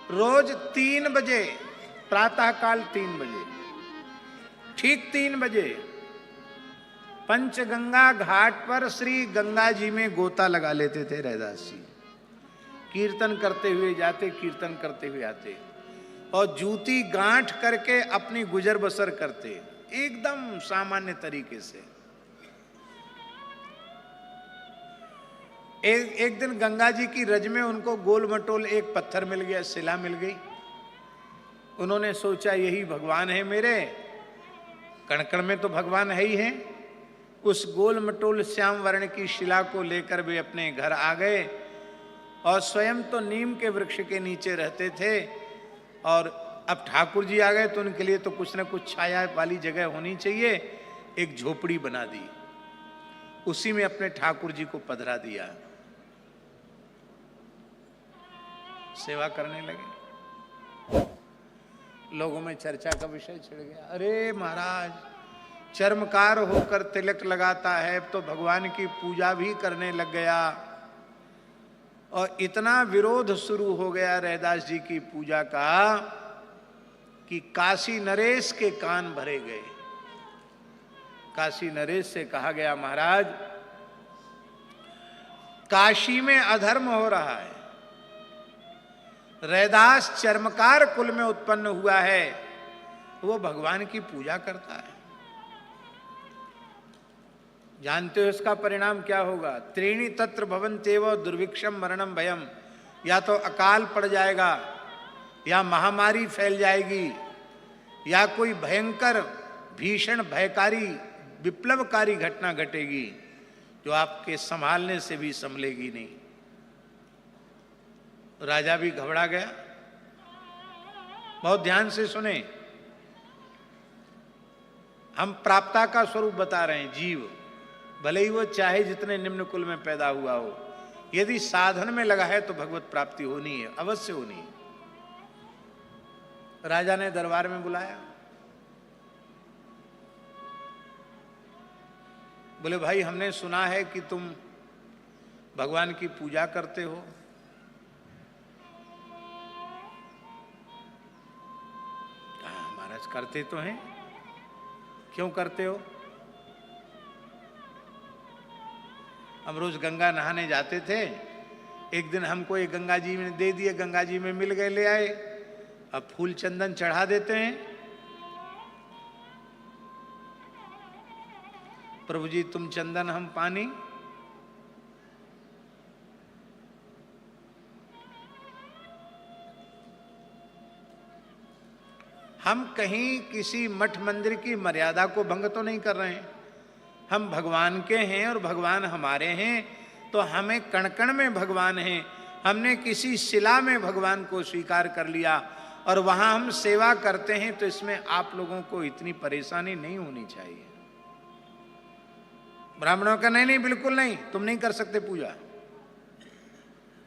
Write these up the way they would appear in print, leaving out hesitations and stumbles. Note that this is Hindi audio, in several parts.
रोज 3 बजे, प्रातःकाल 3 बजे, ठीक 3 बजे पंचगंगा घाट पर श्री गंगा जी में गोता लगा लेते थे रैदास जी। कीर्तन करते हुए जाते, कीर्तन करते हुए आते, और जूती गांठ करके अपनी गुजर बसर करते, एकदम सामान्य तरीके से। एक दिन गंगा जी की रज में उनको गोल मटोल एक पत्थर मिल गया, शिला मिल गई। उन्होंने सोचा यही भगवान है मेरे, कण कण में तो भगवान है ही है। उस गोल मटोल श्याम वर्ण की शिला को लेकर वे अपने घर आ गए, और स्वयं तो नीम के वृक्ष के नीचे रहते थे, और अब ठाकुर जी आ गए तो उनके लिए तो कुछ न कुछ छाया वाली जगह होनी चाहिए। एक झोपड़ी बना दी, उसी में अपने ठाकुर जी को पधरा दिया, सेवा करने लगे। लोगों में चर्चा का विषय छिड़ गया, अरे महाराज चर्मकार होकर तिलक लगाता है तो भगवान की पूजा भी करने लग गया। और इतना विरोध शुरू हो गया रैदास जी की पूजा का कि काशी नरेश के कान भरे गए। काशी नरेश से कहा गया, महाराज काशी में अधर्म हो रहा है, रैदास चर्मकार कुल में उत्पन्न हुआ है, वो भगवान की पूजा करता है। जानते हो इसका परिणाम क्या होगा? त्रीणि तत्र भवन्त्येव दुर्भिक्षम मरणम भयम, या तो अकाल पड़ जाएगा, या महामारी फैल जाएगी, या कोई भयंकर भीषण भयकारी विप्लवकारी घटना घटेगी जो आपके संभालने से भी संभलेगी नहीं। राजा भी घबरा गया। बहुत ध्यान से सुने, हम प्राप्ता का स्वरूप बता रहे हैं। जीव भले ही वो चाहे जितने निम्न कुल में पैदा हुआ हो, यदि साधन में लगा है तो भगवत प्राप्ति होनी है, अवश्य होनी है। राजा ने दरबार में बुलाया, बोले भाई हमने सुना है कि तुम भगवान की पूजा करते हो। कहा महाराज करते तो हैं, क्यों करते हो? हम रोज गंगा नहाने जाते थे, एक दिन हमको ये गंगा जी में दे दिए, गंगा जी में मिल गए, ले आए, अब फूल चंदन चढ़ा देते हैं। प्रभु जी तुम चंदन हम पानी। हम कहीं किसी मठ मंदिर की मर्यादा को भंग तो नहीं कर रहे हैं। हम भगवान के हैं और भगवान हमारे हैं, तो हमें कण कण में भगवान हैं। हमने किसी शिला में भगवान को स्वीकार कर लिया और वहां हम सेवा करते हैं, तो इसमें आप लोगों को इतनी परेशानी नहीं होनी चाहिए। ब्राह्मणों का नहीं, नहीं बिल्कुल नहीं, तुम नहीं कर सकते पूजा,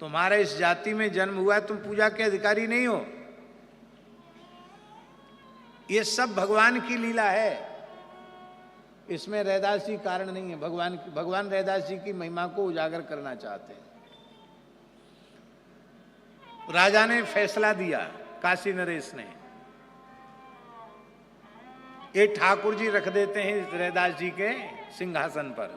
तुम्हारा इस जाति में जन्म हुआ है, तुम पूजा के अधिकारी नहीं हो। ये सब भगवान की लीला है, इसमें रैदास जी कारण नहीं है। भगवान रैदास जी की महिमा को उजागर करना चाहते हैं। राजा ने फैसला दिया, काशी नरेश ने, ये ठाकुर जी रख देते हैं रैदास जी के सिंहासन पर,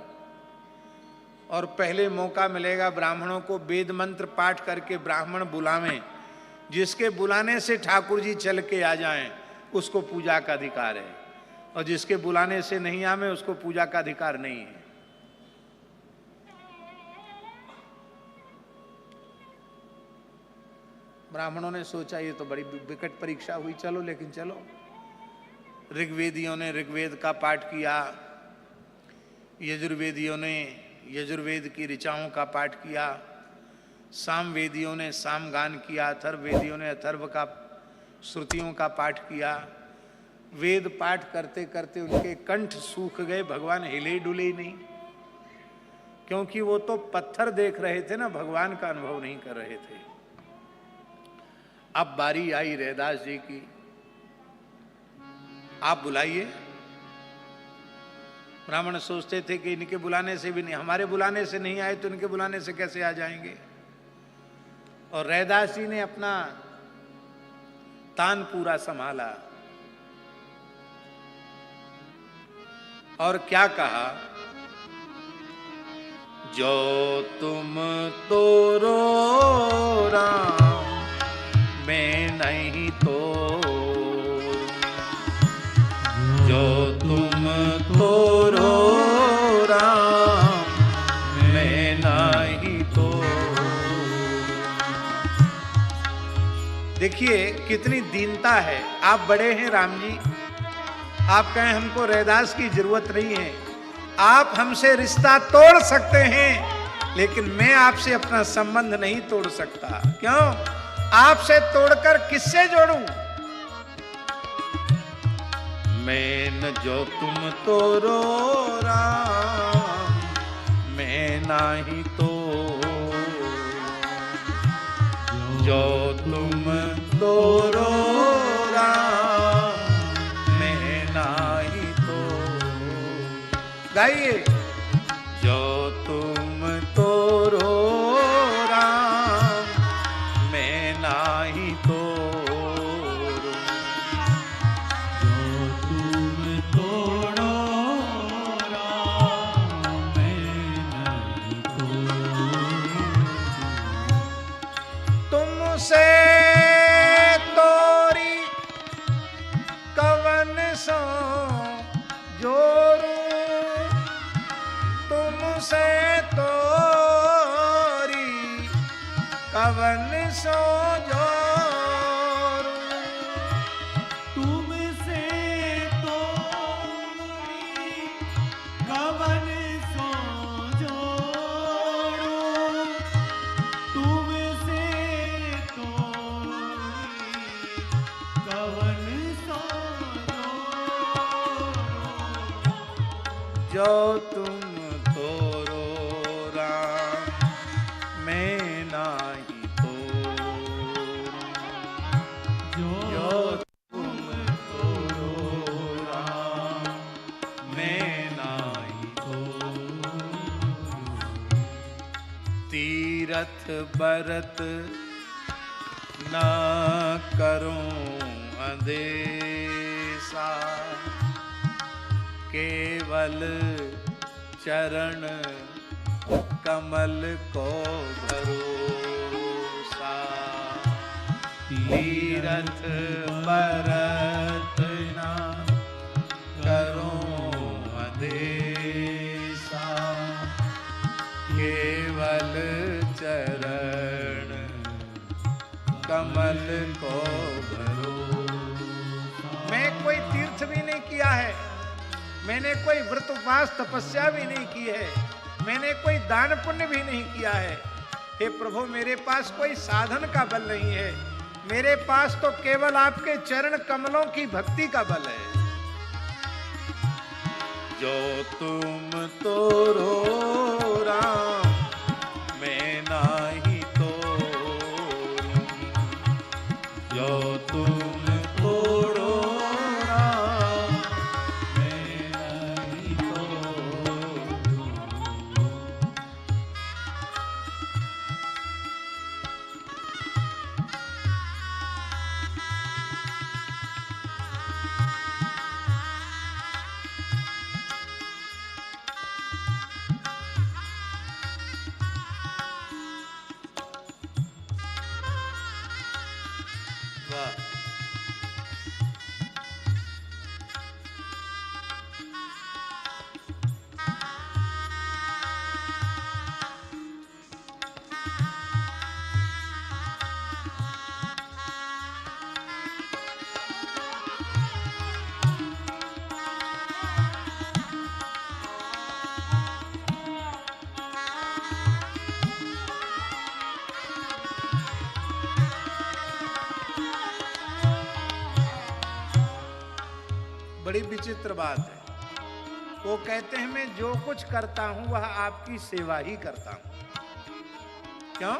और पहले मौका मिलेगा ब्राह्मणों को वेद मंत्र पाठ करके ब्राह्मण बुलावें, जिसके बुलाने से ठाकुर जी चल के आ जाएं उसको पूजा का अधिकार है, और जिसके बुलाने से नहीं आवे उसको पूजा का अधिकार नहीं है। ब्राह्मणों ने सोचा ये तो बड़ी विकट परीक्षा हुई, चलो लेकिन चलो। ऋग्वेदियों ने ऋग्वेद का पाठ किया, यजुर्वेदियों ने यजुर्वेद की ऋचाओं का पाठ किया, सामवेदियों ने सामगान किया, अथर्ववेदियों ने अथर्व का श्रुतियों का पाठ किया। वेद पाठ करते करते उनके कंठ सूख गए, भगवान हिले डुले ही नहीं, क्योंकि वो तो पत्थर देख रहे थे ना, भगवान का अनुभव नहीं कर रहे थे। अब बारी आई रैदास जी की, आप बुलाइए। ब्राह्मण सोचते थे कि इनके बुलाने से भी नहीं, हमारे बुलाने से नहीं आए तो इनके बुलाने से कैसे आ जाएंगे। और रैदास जी ने अपना तानपुरा संभाला और क्या कहा, जो तुम तो रो राम मैं नहीं तो, जो तुम तो रो राम मैं नहीं तो। देखिए कितनी दीनता है। आप बड़े हैं राम जी, आप कहें हमको रैदास की जरूरत नहीं है, आप हमसे रिश्ता तोड़ सकते हैं, लेकिन मैं आपसे अपना संबंध नहीं तोड़ सकता। क्यों? आपसे तोड़कर किससे जोड़ूं? मैं न जो तुम तो रो राम मैं नहीं तो, जो तुम तो रो राम मैं नहीं तो। गाइए, जो तुम तो रो राम मैं नहीं तो, जो तुम तोड़ो राम मैं नहीं तो, तुमसे तोरी कवन सो जोड़ू, तुमसे तोरी कवन सो जोड़ू, तुमसे तोड़ी कवन सो जोड़ू, तुमसे तोड़ी कवन सो जोड़ू, जो तुम तोरो राम मैं नहीं तो, जो तुम तोरो राम मैं नहीं तो। तीरथ बरत न करूं अंदेशा, केवल चरण कमल को भरोसा। तीरथ बरत न करूं अंदेशा, केवल चरण कमल को भरोसा। मैं कोई तीर्थ भी नहीं किया है, मैंने कोई व्रत उपवास तपस्या भी नहीं की है, मैंने कोई दान पुण्य भी नहीं किया है। हे प्रभु, मेरे पास कोई साधन का बल नहीं है, मेरे पास तो केवल आपके चरण कमलों की भक्ति का बल है। जो तुम तो रो राम मैं नहीं तो, जो तुम तोड़ो राम मैं नहीं तो। वाह, बड़ी विचित्र बात है। वो कहते हैं मैं जो कुछ करता हूं वह आपकी सेवा ही करता हूं। क्यों?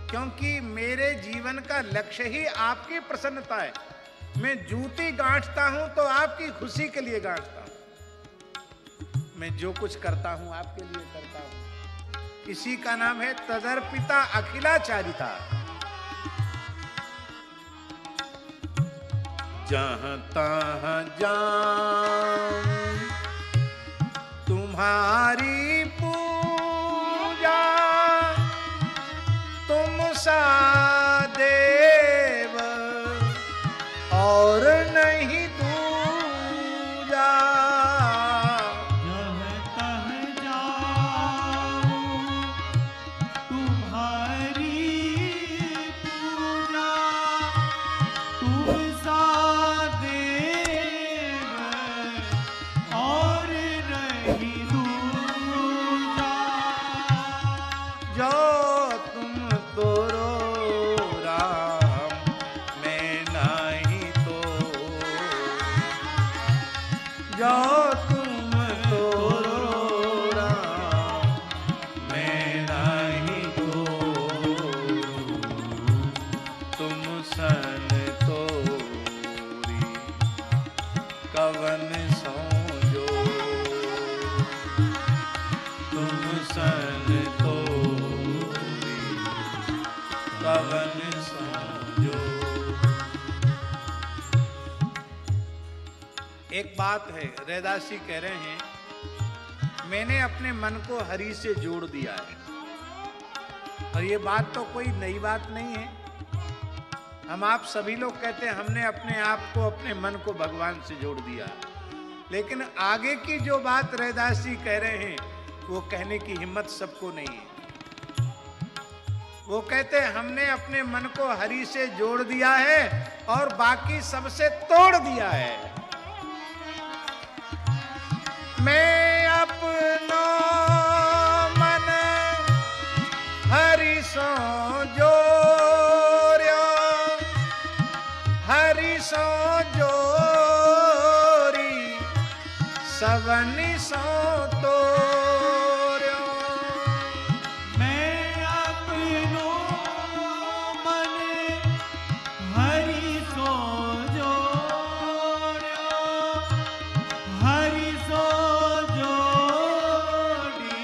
क्योंकि मेरे जीवन का लक्ष्य ही आपकी प्रसन्नता है। मैं जूती गांठता हूं तो आपकी खुशी के लिए गांठता हूं। मैं जो कुछ करता हूं आपके लिए करता हूं। इसी का नाम है तदर्पिता अखिलाचारिता। जहाँ तहाँ जाऊं तुम्हारी पूजा, तुम सा देव और नहीं दूजा। जहाँ तहाँ जाऊं तुम्हारी पूजा, तुम सा देव और नहीं दूजा। जो तुम तो रो राम, मैं नहीं तो, जो तुम तो रो राम, मैं नहीं तो, तुम सन तोरी कवन सोजो, तुम सन तोरी कवन सोजो। एक बात है, रैदास जी कह रहे हैं मैंने अपने मन को हरि से जोड़ दिया है, और ये बात तो कोई नई बात नहीं है। हम आप सभी लोग कहते हैं हमने अपने आप को, अपने मन को भगवान से जोड़ दिया, लेकिन आगे की जो बात रैदास जी कह रहे हैं वो कहने की हिम्मत सबको नहीं है। वो कहते हैं हमने अपने मन को हरि से जोड़ दिया है और बाकी सबसे तोड़ दिया है। मैं अपनो मन हरि सो जोड़्यो, हरि सो जोरी सवनि सो तोड़्यो। मैं अपनो मन हरि सो जोड़्यो, हरि सो जोड़ी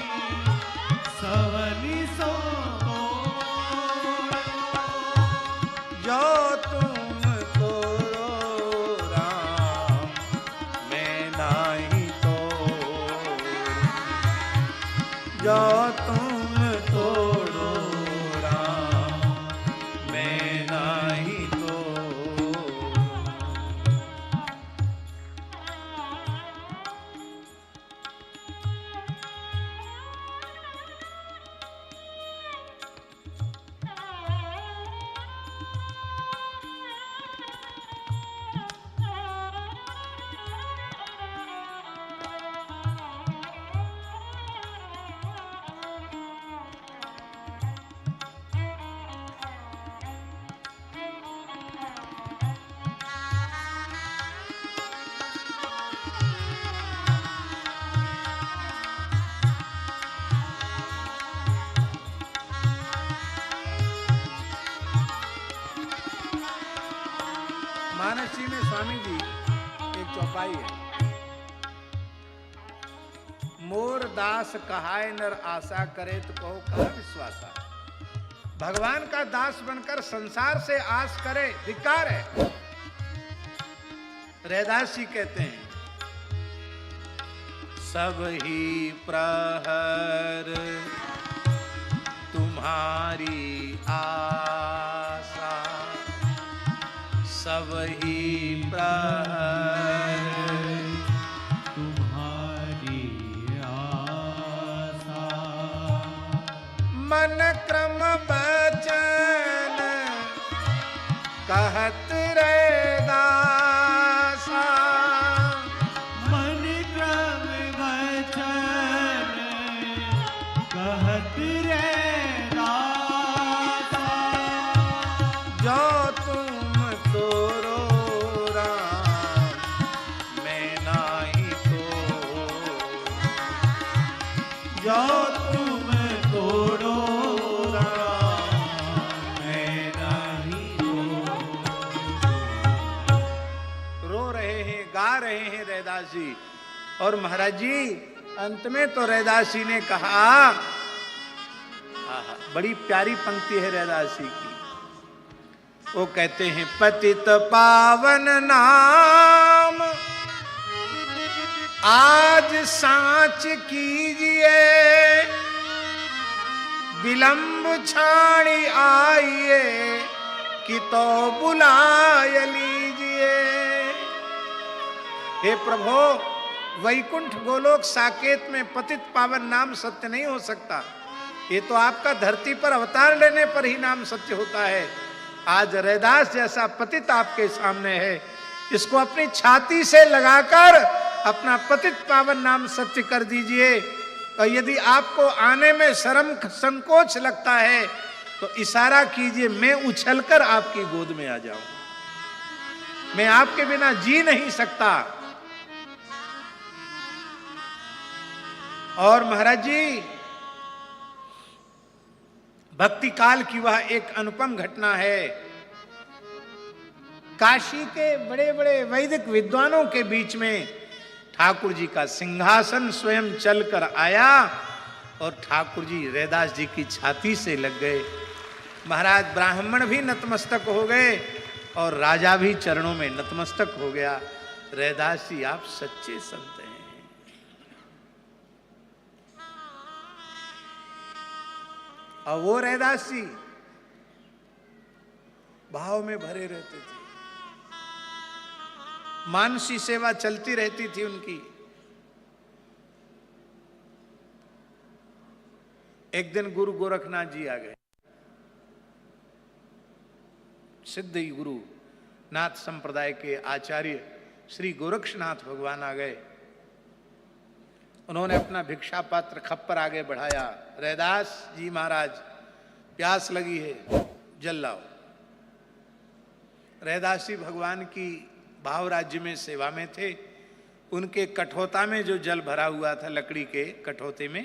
सवनि सो तोड़्यो। जो तुम तोड़ो राम, मैं नहीं तो, जो तुम तोड़ो राम, मैं नहीं तो। मानस जी में स्वामी जी एक चौपाई है, मोर दास कहाय नर आशा करे तो कहो कहा विश्वासा। भगवान का दास बनकर संसार से आस करे धिक्कार है। रैदास जी कहते हैं सब ही प्रहर तुम्हारी आशा, सब ही प्रहर तुम्हारी आशा। मन क्रम बचन कहत रैदासा, मन क्रम वचन कहत रैदासा। जो तुम तोड़ो राम, मैं नहीं तो, जो तुम तोड़ो राम, मैं नहीं तो। रो रहे हैं, गा रहे हैं रैदास जी। और महाराज जी अंत में तो रैदास जी ने कहा, बड़ी प्यारी पंक्ति है रैदास जी की, वो कहते हैं पतित पावन नाम आज सांच कीजिए, विलंब छाणी आइए कि तो बुलाय लीजिए। हे प्रभो, वैकुंठ गोलोक साकेत में पतित पावन नाम सत्य नहीं हो सकता। ये तो आपका धरती पर अवतार लेने पर ही नाम सत्य होता है। आज रैदास जैसा पतित आपके सामने है, इसको अपनी छाती से लगाकर अपना पतित पावन नाम सत्य कर दीजिए। और यदि आपको आने में शर्म संकोच लगता है तो इशारा कीजिए, मैं उछलकर आपकी गोद में आ जाऊं। मैं आपके बिना जी नहीं सकता। और महाराज जी, भक्ति काल की वह एक अनुपम घटना है। काशी के बड़े बड़े वैदिक विद्वानों के बीच में ठाकुर जी का सिंहासन स्वयं चलकर आया और ठाकुर जी रैदास जी की छाती से लग गए। महाराज ब्राह्मण भी नतमस्तक हो गए और राजा भी चरणों में नतमस्तक हो गया। रैदास जी, आप सच्चे संत हैं। और वो रैदास जी भाव में भरे रहते थे, मानसी सेवा चलती रहती थी उनकी। एक दिन गुरु गोरखनाथ जी आ गए, सिद्ध गुरु नाथ संप्रदाय के आचार्य श्री गोरक्षनाथ भगवान आ गए। उन्होंने अपना भिक्षा पात्र खप्पर आगे बढ़ाया। रैदास जी महाराज, प्यास लगी है, जल लाओ। रैदास जी भगवान की भाव राज्य में सेवा में थे। उनके कठोता में जो जल भरा हुआ था, लकड़ी के कठोते में,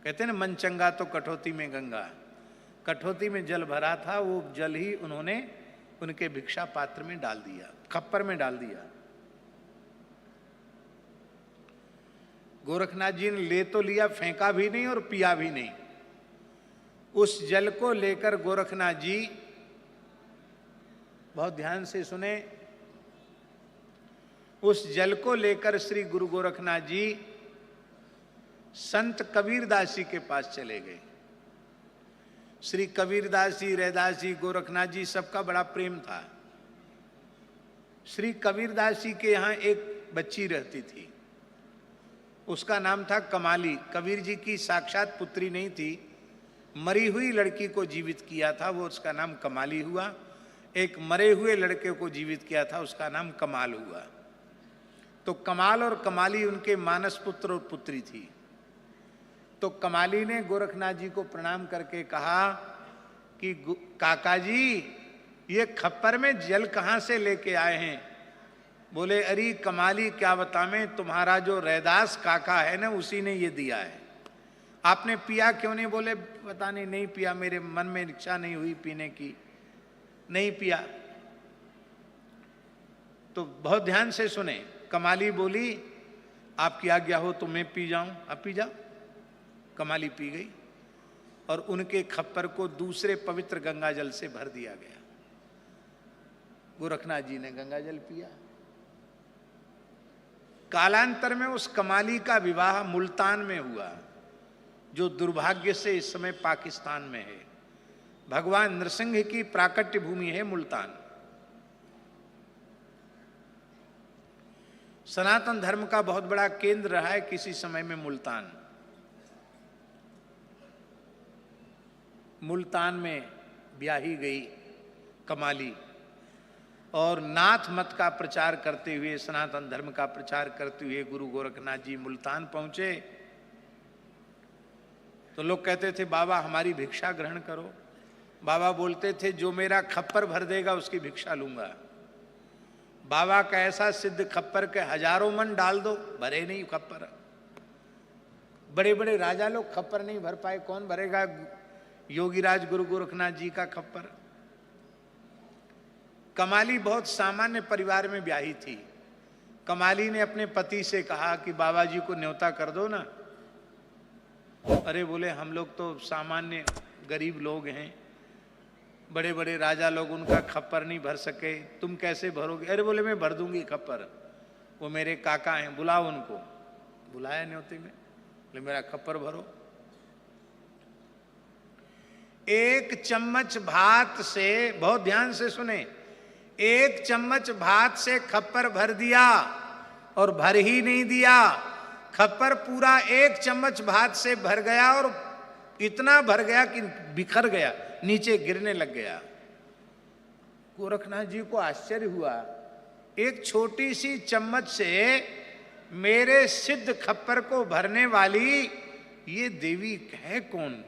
कहते ना मन चंगा तो कठौती में गंगा, कठौती में जल भरा था। वो जल ही उन्होंने उनके भिक्षा पात्र में डाल दिया, खप्पर में डाल दिया। गोरखनाथ जी ने ले तो लिया, फेंका भी नहीं और पिया भी नहीं। उस जल को लेकर गोरखनाथ जी, बहुत ध्यान से सुने, उस जल को लेकर श्री गुरु गोरखनाथ जी संत कबीरदास जी के पास चले गए। श्री कबीरदास जी, रैदास जी, गोरखनाथ जी, सबका बड़ा प्रेम था। श्री कबीरदास जी के यहाँ एक बच्ची रहती थी, उसका नाम था कमाली। कबीर जी की साक्षात पुत्री नहीं थी, मरी हुई लड़की को जीवित किया था, वो उसका नाम कमाली हुआ। एक मरे हुए लड़के को जीवित किया था, उसका नाम कमाल हुआ। तो कमाल और कमाली उनके मानस पुत्र और पुत्री थी। तो कमाली ने गोरखनाथ जी को प्रणाम करके कहा कि काका जी, ये खप्पर में जल कहाँ से लेके आए हैं? बोले, अरे कमाली, क्या बताएं, तुम्हारा जो रैदास काका है ना, उसी ने ये दिया है। आपने पिया क्यों नहीं? बोले, पता नहीं पिया, मेरे मन में इच्छा नहीं हुई पीने की, नहीं पिया। तो बहुत ध्यान से सुने। कमाली बोली, आपकी आज्ञा हो तो मैं पी जाऊं। अब पी जाओ। कमाली पी गई और उनके खप्पर को दूसरे पवित्र गंगाजल से भर दिया गया। गोरखनाथ जी ने गंगाजल पिया। कालांतर में उस कमाली का विवाह मुल्तान में हुआ, जो दुर्भाग्य से इस समय पाकिस्तान में है। भगवान नृसिंह की प्राकट्य भूमि है मुल्तान। सनातन धर्म का बहुत बड़ा केंद्र रहा है किसी समय में मुल्तान। मुल्तान में ब्याही गई कमाली और नाथ मत का प्रचार करते हुए, सनातन धर्म का प्रचार करते हुए गुरु गोरखनाथ जी मुल्तान पहुंचे। तो लोग कहते थे, बाबा हमारी भिक्षा ग्रहण करो। बाबा बोलते थे, जो मेरा खप्पर भर देगा उसकी भिक्षा लूंगा। बाबा का ऐसा सिद्ध खप्पर के हजारों मन डाल दो, भरे नहीं खप्पर। बड़े बड़े राजा लोग खप्पर नहीं भर पाए, कौन भरेगा योगीराज गुरु गोरखनाथ जी का खप्पर? कमाली बहुत सामान्य परिवार में ब्याही थी। कमाली ने अपने पति से कहा कि बाबा जी को न्योता कर दो ना। अरे बोले, हम लोग तो सामान्य गरीब लोग हैं, बड़े बड़े राजा लोग उनका खप्पर नहीं भर सके, तुम कैसे भरोगे? अरे बोले मैं भर दूंगी खप्पर, वो मेरे काका हैं, बुलाओ उनको। बुलाया न्योते में, बोले मेरा खप्पर भरो। एक चम्मच भात से, बहुत ध्यान से सुने, एक चम्मच भात से खप्पर भर दिया, और भर ही नहीं दिया, खप्पर पूरा एक चम्मच भात से भर गया, और इतना भर गया कि बिखर गया, नीचे गिरने लग गया। गोरखनाथ जी को आश्चर्य हुआ, एक छोटी सी चम्मच से मेरे सिद्ध खप्पर को भरने वाली ये देवी है कौन?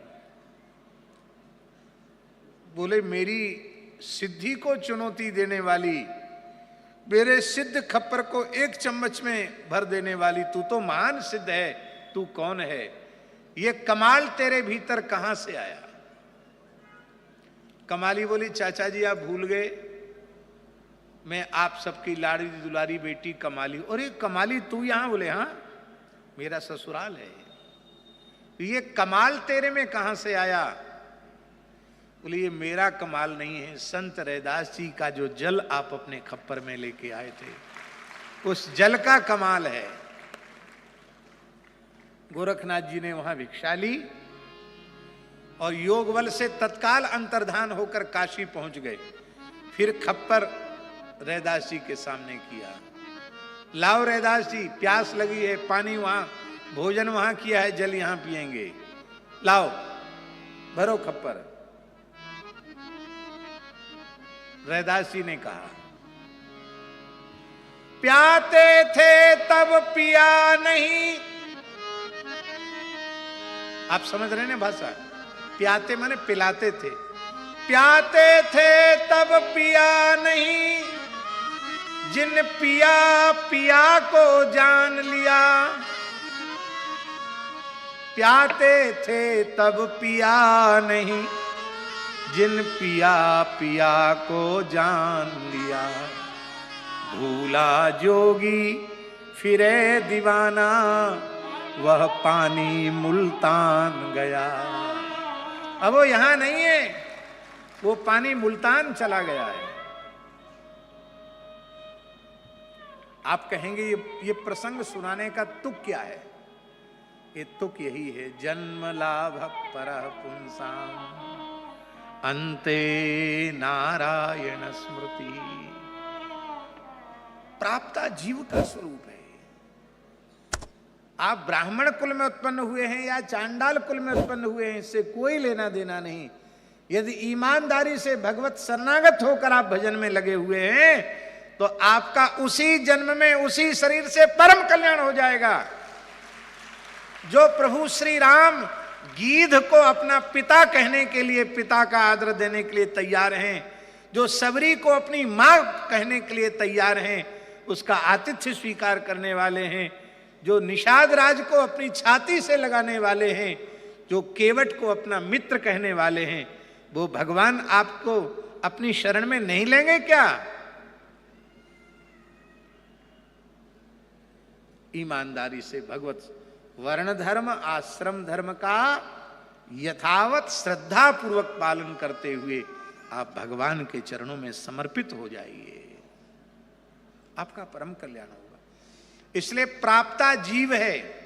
बोले मेरी सिद्धि को चुनौती देने वाली, मेरे सिद्ध खप्पर को एक चम्मच में भर देने वाली, तू तो महान सिद्ध है, तू कौन है? ये कमाल तेरे भीतर कहां से आया? कमाली बोली चाचा जी आप भूल गए, मैं आप सबकी लाड़ी दुलारी बेटी कमाली। और ये कमाली तू यहां? बोले हाँ, मेरा ससुराल है। ये कमाल तेरे में कहां से आया? बोले ये मेरा कमाल नहीं है, संत रैदास जी का जो जल आप अपने खप्पर में लेके आए थे, उस जल का कमाल है। गोरखनाथ जी ने वहां भिक्षा ली और योग बल से तत्काल अंतर्धान होकर काशी पहुंच गए। फिर खप्पर रैदास जी के सामने किया, लाओ रैदास जी, प्यास लगी है, पानी वहां, भोजन वहां किया है, जल यहां पिएंगे, लाओ भरो खप्पर। रैदास जी ने कहा प्याते थे तब पिया नहीं। आप समझ रहे हैं ना भाषा? प्याते माने पिलाते थे, प्याते थे तब पिया नहीं, जिन पिया पिया को जान लिया। प्याते थे तब पिया नहीं, जिन पिया पिया को जान लिया। भूला जोगी फिरे दीवाना, वह पानी मुल्तान गया। अब वो यहां नहीं है, वो पानी मुल्तान चला गया है। आप कहेंगे ये प्रसंग सुनाने का तुक क्या है? ये तुक यही है, जन्म लाभ परः पुंसाम अंते नारायण स्मृति। प्राप्ता जीव का स्वरूप है। आप ब्राह्मण कुल में उत्पन्न हुए हैं या चांडाल कुल में उत्पन्न हुए हैं, इससे कोई लेना देना नहीं। यदि ईमानदारी से भगवत शरणागत होकर आप भजन में लगे हुए हैं, तो आपका उसी जन्म में उसी शरीर से परम कल्याण हो जाएगा। जो प्रभु श्री राम गीध को अपना पिता कहने के लिए, पिता का आदर देने के लिए तैयार हैं, जो सबरी को अपनी मां कहने के लिए तैयार हैं, उसका आतिथ्य स्वीकार करने वाले हैं, जो निषाद राज को अपनी छाती से लगाने वाले हैं, जो केवट को अपना मित्र कहने वाले हैं, वो भगवान आपको अपनी शरण में नहीं लेंगे क्या? ईमानदारी से भगवत वर्ण धर्म आश्रम धर्म का यथावत श्रद्धा पूर्वक पालन करते हुए आप भगवान के चरणों में समर्पित हो जाइए, आपका परम कल्याण होगा। इसलिए प्राप्ता जीव है,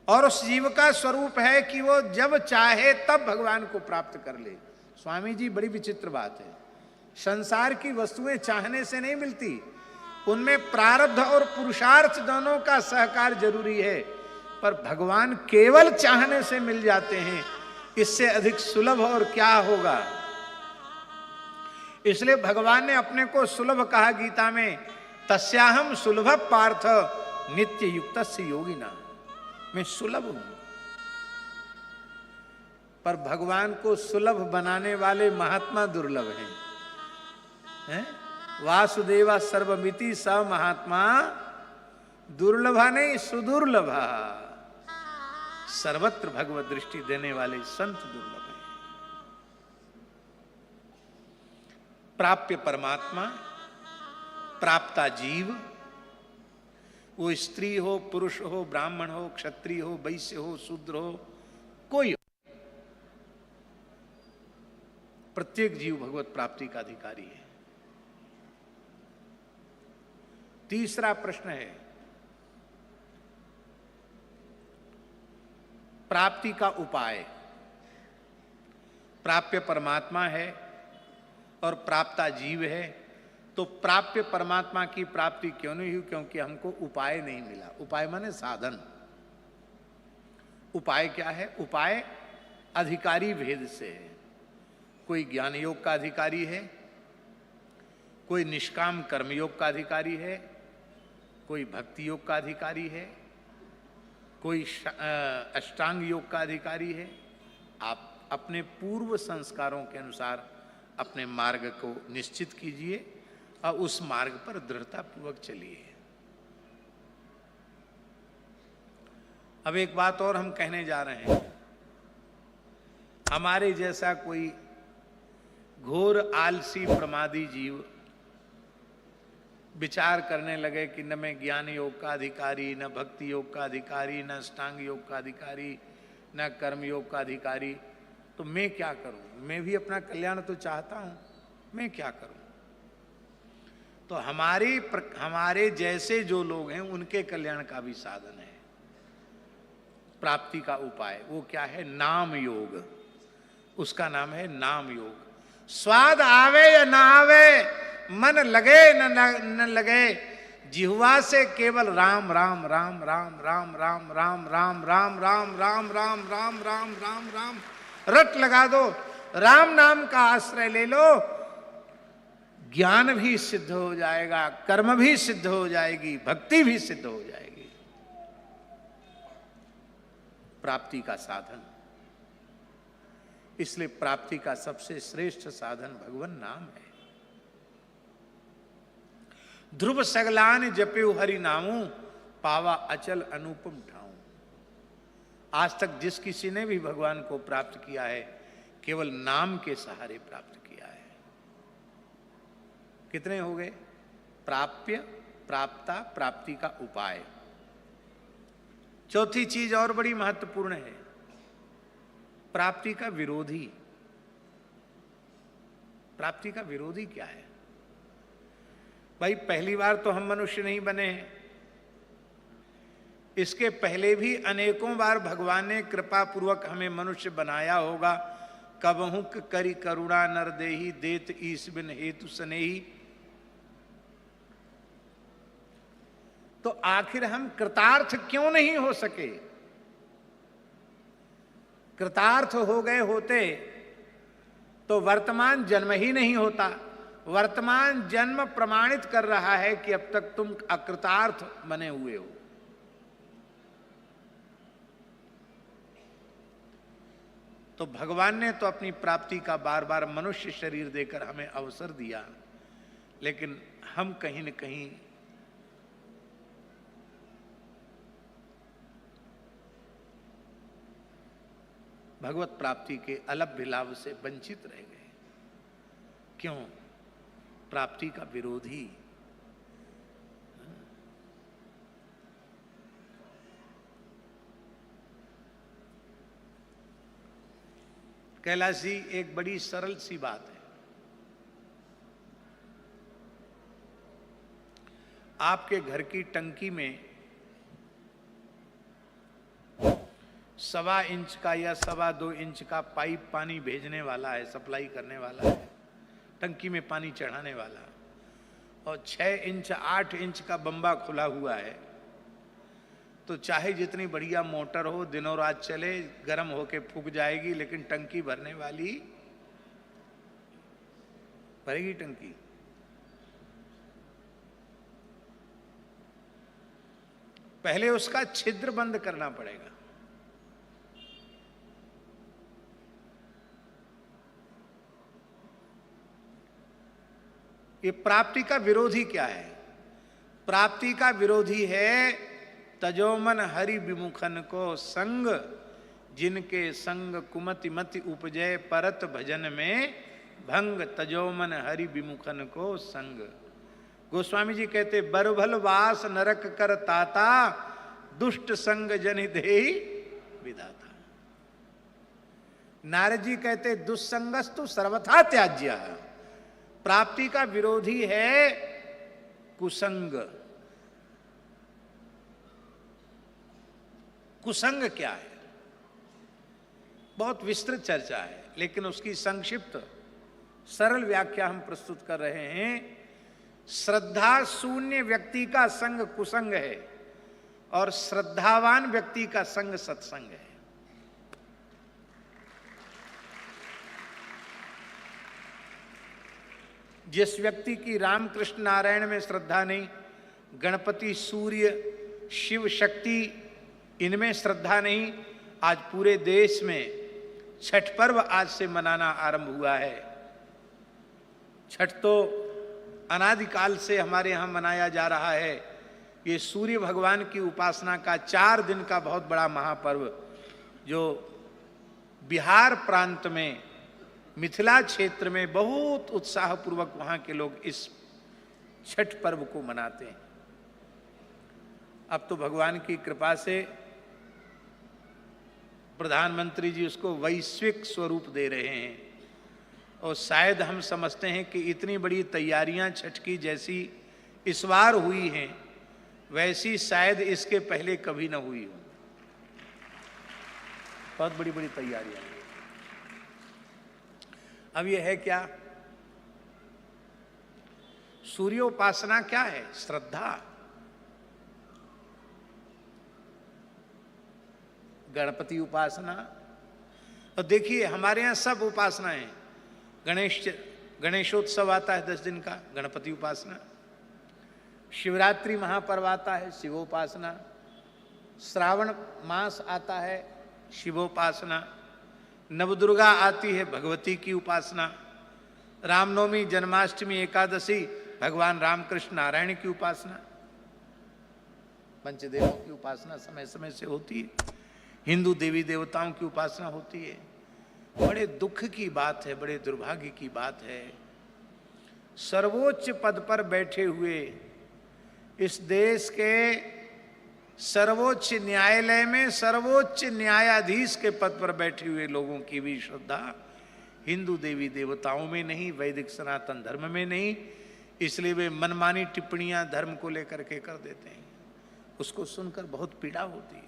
और उस जीव का स्वरूप है कि वो जब चाहे तब भगवान को प्राप्त कर ले। स्वामी जी, बड़ी विचित्र बात है, संसार की वस्तुएं चाहने से नहीं मिलती, उनमें प्रारब्ध और पुरुषार्थ दोनों का सहकार जरूरी है, पर भगवान केवल चाहने से मिल जाते हैं। इससे अधिक सुलभ और क्या होगा? इसलिए भगवान ने अपने को सुलभ कहा गीता में, तस्याहम सुलभ पार्थ नित्य युक्तस्य योगिना। मैं सुलभ हूं, पर भगवान को सुलभ बनाने वाले महात्मा दुर्लभ हैं। वासुदेवा सर्वमिति स महात्मा दुर्लभा नहीं सुदुर्लभा। सर्वत्र भगवत दृष्टि देने वाले संत दुर्लभ हैं। प्राप्य परमात्मा, प्राप्ता जीव, वो स्त्री हो, पुरुष हो, ब्राह्मण हो, क्षत्रिय हो, वैश्य हो, शूद्र हो, कोई हो, प्रत्येक जीव भगवत प्राप्ति का अधिकारी है। तीसरा प्रश्न है प्राप्ति का उपाय। प्राप्य परमात्मा है और प्राप्ता जीव है, तो प्राप्य परमात्मा की प्राप्ति क्यों नहीं हुई? क्योंकि हमको उपाय नहीं मिला। उपाय माने साधन। उपाय क्या है? उपाय अधिकारी भेद से है। कोई ज्ञान योग का अधिकारी है, कोई निष्काम कर्म योग का अधिकारी है, कोई भक्ति योग का अधिकारी है, कोई अष्टांग योग का अधिकारी है। आप अपने पूर्व संस्कारों के अनुसार अपने मार्ग को निश्चित कीजिए और उस मार्ग पर दृढ़ता पूर्वक चलिए। अब एक बात और हम कहने जा रहे हैं। हमारे जैसा कोई घोर आलसी प्रमादी जीव विचार करने लगे कि न मैं ज्ञान योग का अधिकारी, न भक्ति योग का अधिकारी, न अष्टांग योग का अधिकारी, न कर्म योग का अधिकारी, तो मैं क्या करूं? मैं भी अपना कल्याण तो चाहता हूं, मैं क्या करूं? तो हमारे जैसे जो लोग हैं उनके कल्याण का भी साधन है, प्राप्ति का उपाय। वो क्या है? नाम योग। उसका नाम है नाम योग। स्वाद आवे या ना आवे, मन लगे न लगे, जिह्वा से केवल राम राम राम राम राम राम राम राम राम राम राम राम राम राम राम राम रट लगा दो। राम नाम का आश्रय ले लो, ज्ञान भी सिद्ध हो जाएगा, कर्म भी सिद्ध हो जाएगी, भक्ति भी सिद्ध हो जाएगी। प्राप्ति का साधन। इसलिए प्राप्ति का सबसे श्रेष्ठ साधन भगवान नाम है। ध्रुव सगलान जपेउ हरि नामू, पावा अचल अनुपम ठाऊं। आज तक जिस किसी ने भी भगवान को प्राप्त किया है, केवल नाम के सहारे प्राप्त किया है। कितने हो गए? प्राप्य, प्राप्ता, प्राप्ति का उपाय। चौथी चीज और बड़ी महत्वपूर्ण है, प्राप्ति का विरोधी। प्राप्ति का विरोधी क्या है? भाई पहली बार तो हम मनुष्य नहीं बने हैं, इसके पहले भी अनेकों बार भगवान ने कृपा पूर्वक हमें मनुष्य बनाया होगा। कबहु करी करुणा नर देही, देत ईस बिन हेतु सनेही। तो आखिर हम कृतार्थ क्यों नहीं हो सके? कृतार्थ हो गए होते तो वर्तमान जन्म ही नहीं होता। वर्तमान जन्म प्रमाणित कर रहा है कि अब तक तुम अकृतार्थ बने हुए हो। तो भगवान ने तो अपनी प्राप्ति का बार बार मनुष्य शरीर देकर हमें अवसर दिया, लेकिन हम कहीं न कहीं भगवत प्राप्ति के अलभ्य लाभ से वंचित रह गए। क्यों? प्राप्ति का विरोधी। कैलाश जी, एक बड़ी सरल सी बात है। आपके घर की टंकी में 1.25 इंच का या 2.25 इंच का पाइप पानी भेजने वाला है, सप्लाई करने वाला है, टंकी में पानी चढ़ाने वाला, और 6 इंच 8 इंच का बम्बा खुला हुआ है। तो चाहे जितनी बढ़िया मोटर हो, दिनों रात चले, गर्म होके फूक जाएगी, लेकिन टंकी भरने वाली भरेगी टंकी। पहले उसका छिद्र बंद करना पड़ेगा। ये प्राप्ति का विरोधी क्या है? प्राप्ति का विरोधी है तजोमन हरि विमुखन को संग, जिनके संग कुमति मति उपजय, परत भजन में भंग। तजोमन हरि विमुखन को संग। गोस्वामी जी कहते, बरभल वास नरक कर ताता, दुष्ट संग जनि देहि विधाता। नारद जी कहते दुस्संगस्तु सर्वथा त्याज्य, प्राप्ति का विरोधी है कुसंग। कुसंग क्या है? बहुत विस्तृत चर्चा है, लेकिन उसकी संक्षिप्त सरल व्याख्या हम प्रस्तुत कर रहे हैं। श्रद्धा शून्य व्यक्ति का संग कुसंग है और श्रद्धावान व्यक्ति का संग सत्संग है। जिस व्यक्ति की राम कृष्ण नारायण में श्रद्धा नहीं, गणपति सूर्य शिव शक्ति इनमें श्रद्धा नहीं, आज पूरे देश में छठ पर्व आज से मनाना आरंभ हुआ है। छठ तो अनादिकाल से हमारे यहाँ मनाया जा रहा है। ये सूर्य भगवान की उपासना का 4 दिन का बहुत बड़ा महापर्व, जो बिहार प्रांत में मिथिला क्षेत्र में बहुत उत्साहपूर्वक वहाँ के लोग इस छठ पर्व को मनाते हैं। अब तो भगवान की कृपा से प्रधानमंत्री जी उसको वैश्विक स्वरूप दे रहे हैं, और शायद हम समझते हैं कि इतनी बड़ी तैयारियां छठ की जैसी इस बार हुई हैं, वैसी शायद इसके पहले कभी न हुई हो। बहुत बड़ी बड़ी तैयारियां। अब यह है क्या? सूर्योपासना क्या है? श्रद्धा। गणपति उपासना, और देखिए हमारे यहां सब उपासनाएं, गणेशोत्सव आता है 10 दिन का, गणपति उपासना। शिवरात्रि महापर्व आता है, शिवोपासना। श्रावण मास आता है, शिवोपासना। नवदुर्गा आती है, भगवती की उपासना। रामनवमी, जन्माष्टमी, एकादशी, भगवान रामकृष्ण नारायण की उपासना। पंचदेवों की उपासना समय समय से होती है। हिंदू देवी देवताओं की उपासना होती है। बड़े दुख की बात है, बड़े दुर्भाग्य की बात है, सर्वोच्च पद पर बैठे हुए इस देश के सर्वोच्च न्यायालय में सर्वोच्च न्यायाधीश के पद पर बैठे हुए लोगों की भी श्रद्धा हिंदू देवी देवताओं में नहीं, वैदिक सनातन धर्म में नहीं, इसलिए वे मनमानी टिप्पणियां धर्म को लेकर के कर देते हैं। उसको सुनकर बहुत पीड़ा होती है।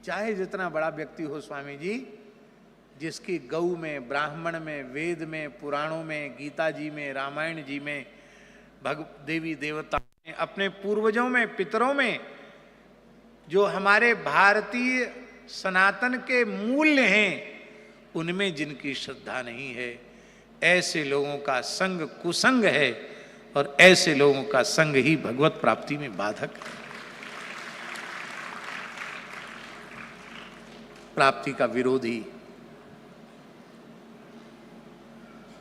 चाहे जितना बड़ा व्यक्ति हो स्वामी जी, जिसकी गौ में, ब्राह्मण में, वेद में, पुराणों में, गीता जी में, रामायण जी में, देवी देवता में, अपने पूर्वजों में, पितरों में, जो हमारे भारतीय सनातन के मूल्य हैं, उनमें जिनकी श्रद्धा नहीं है, ऐसे लोगों का संग कुसंग है, और ऐसे लोगों का संग ही भगवत प्राप्ति में बाधक है, प्राप्ति का विरोधी।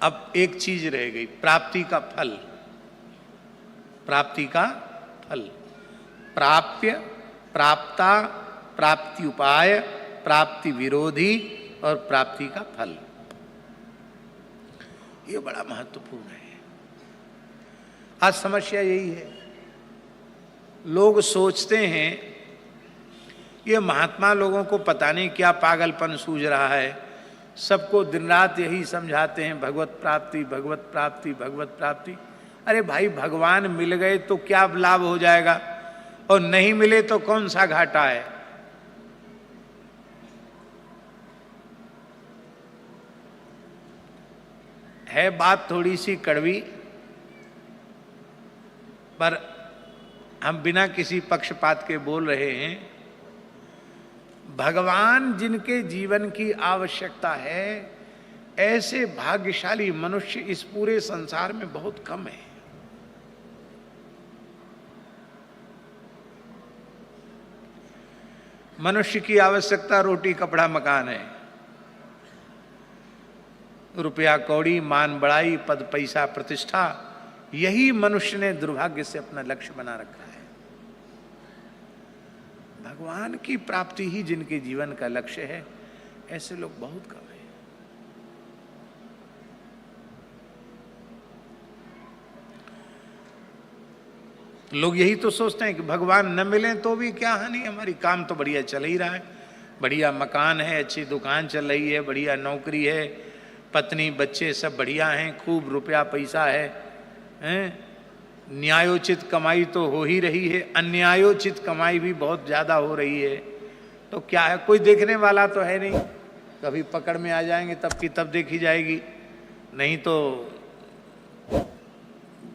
अब एक चीज रह गई, प्राप्ति का फल। प्राप्ति का फल, प्राप्य, प्राप्ता, प्राप्ति उपाय, प्राप्ति विरोधी और प्राप्ति का फल। ये बड़ा महत्वपूर्ण है। आज समस्या यही है, लोग सोचते हैं ये महात्मा लोगों को पता नहीं क्या पागलपन सूझ रहा है, सबको दिन रात यही समझाते हैं भगवत प्राप्ति, भगवत प्राप्ति, भगवत प्राप्ति। अरे भाई, भगवान मिल गए तो क्या लाभ हो जाएगा, और नहीं मिले तो कौन सा घाटा है बात थोड़ी सी कड़वी, पर हम बिना किसी पक्षपात के बोल रहे हैं। भगवान जिनके जीवन की आवश्यकता है, ऐसे भाग्यशाली मनुष्य इस पूरे संसार में बहुत कम है। मनुष्य की आवश्यकता रोटी, कपड़ा, मकान है। रुपया कौड़ी, मान बढ़ाई, पद पैसा, प्रतिष्ठा, यही मनुष्य ने दुर्भाग्य से अपना लक्ष्य बना रखा है। भगवान की प्राप्ति ही जिनके जीवन का लक्ष्य है, ऐसे लोग बहुत कम हैं। लोग यही तो सोचते हैं कि भगवान न मिले तो भी क्या हानि, हमारी काम तो बढ़िया चल ही रहा है, बढ़िया मकान है, अच्छी दुकान चल रही है, बढ़िया नौकरी है, पत्नी बच्चे सब बढ़िया हैं, खूब रुपया पैसा है, हैं? न्यायोचित कमाई तो हो ही रही है, अन्यायोचित कमाई भी बहुत ज़्यादा हो रही है। तो क्या है, कोई देखने वाला तो है नहीं, कभी पकड़ में आ जाएंगे तब की तब देखी जाएगी, नहीं तो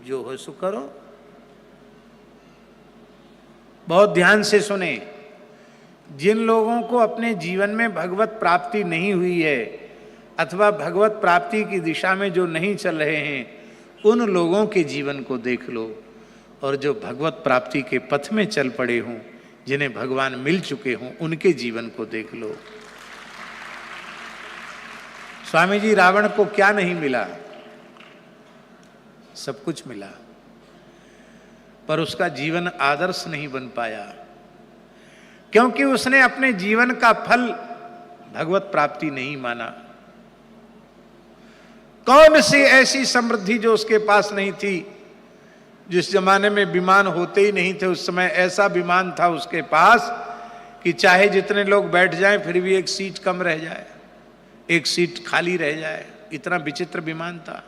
जो हो सो करो। बहुत ध्यान से सुने, जिन लोगों को अपने जीवन में भगवत प्राप्ति नहीं हुई है अथवा भगवत प्राप्ति की दिशा में जो नहीं चल रहे हैं, उन लोगों के जीवन को देख लो, और जो भगवत प्राप्ति के पथ में चल पड़े हों, जिन्हें भगवान मिल चुके हों, उनके जीवन को देख लो। स्वामी जी, रावण को क्या नहीं मिला? सब कुछ मिला, पर उसका जीवन आदर्श नहीं बन पाया, क्योंकि उसने अपने जीवन का फल भगवत प्राप्ति नहीं माना। कौन सी ऐसी समृद्धि जो उसके पास नहीं थी? जिस जमाने में विमान होते ही नहीं थे, उस समय ऐसा विमान था उसके पास कि चाहे जितने लोग बैठ जाएं फिर भी एक सीट कम रह जाए, एक सीट खाली रह जाए, इतना विचित्र विमान था।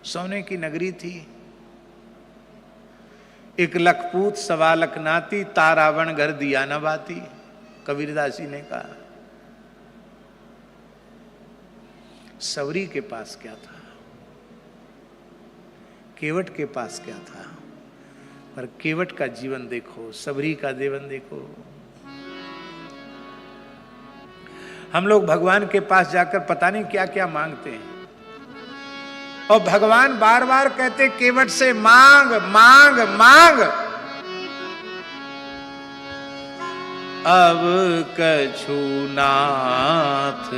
सोने की नगरी थी। एक लखपूत सवा लख नाती, तारावण घर दिया न बाती, कबीरदास जी ने कहा। सवरी के पास क्या था, केवट के पास क्या था? पर केवट का जीवन देखो, सबरी का जीवन देखो। हम लोग भगवान के पास जाकर पता नहीं क्या क्या मांगते हैं, और भगवान बार बार कहते केवट से मांग मांग मांग। अब कछु नाथ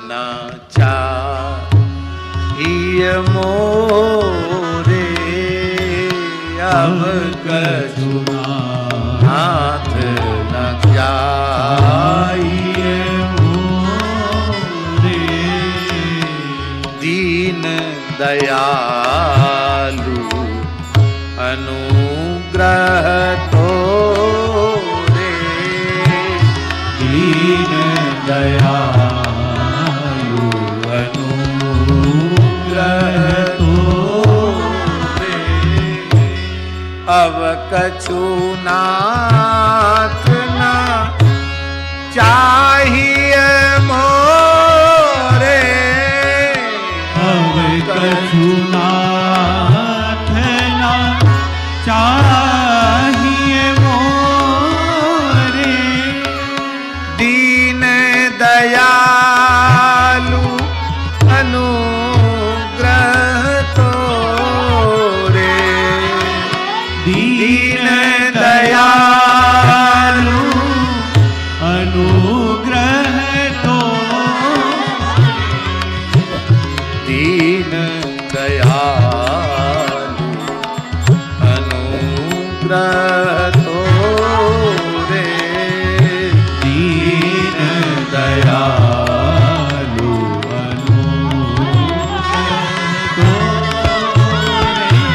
ना चाहिए मोरे, अब कछु नाथ ना चाहिए मोरे, दीन दयालु अनुग्रह तोरे, दीन दयालु अनुग्रह तोरे, अब कछु नाथ ना चाहिए मोरे, अब कछु नाथ ना चाहिए मोरे, दीन दयालु अनुग्रह तोरे, दीन दयालु अनुग्रह तोरे, दीन दयालु अनुग्रह तोरे, दीन दयालु अनुग्रह तोरे।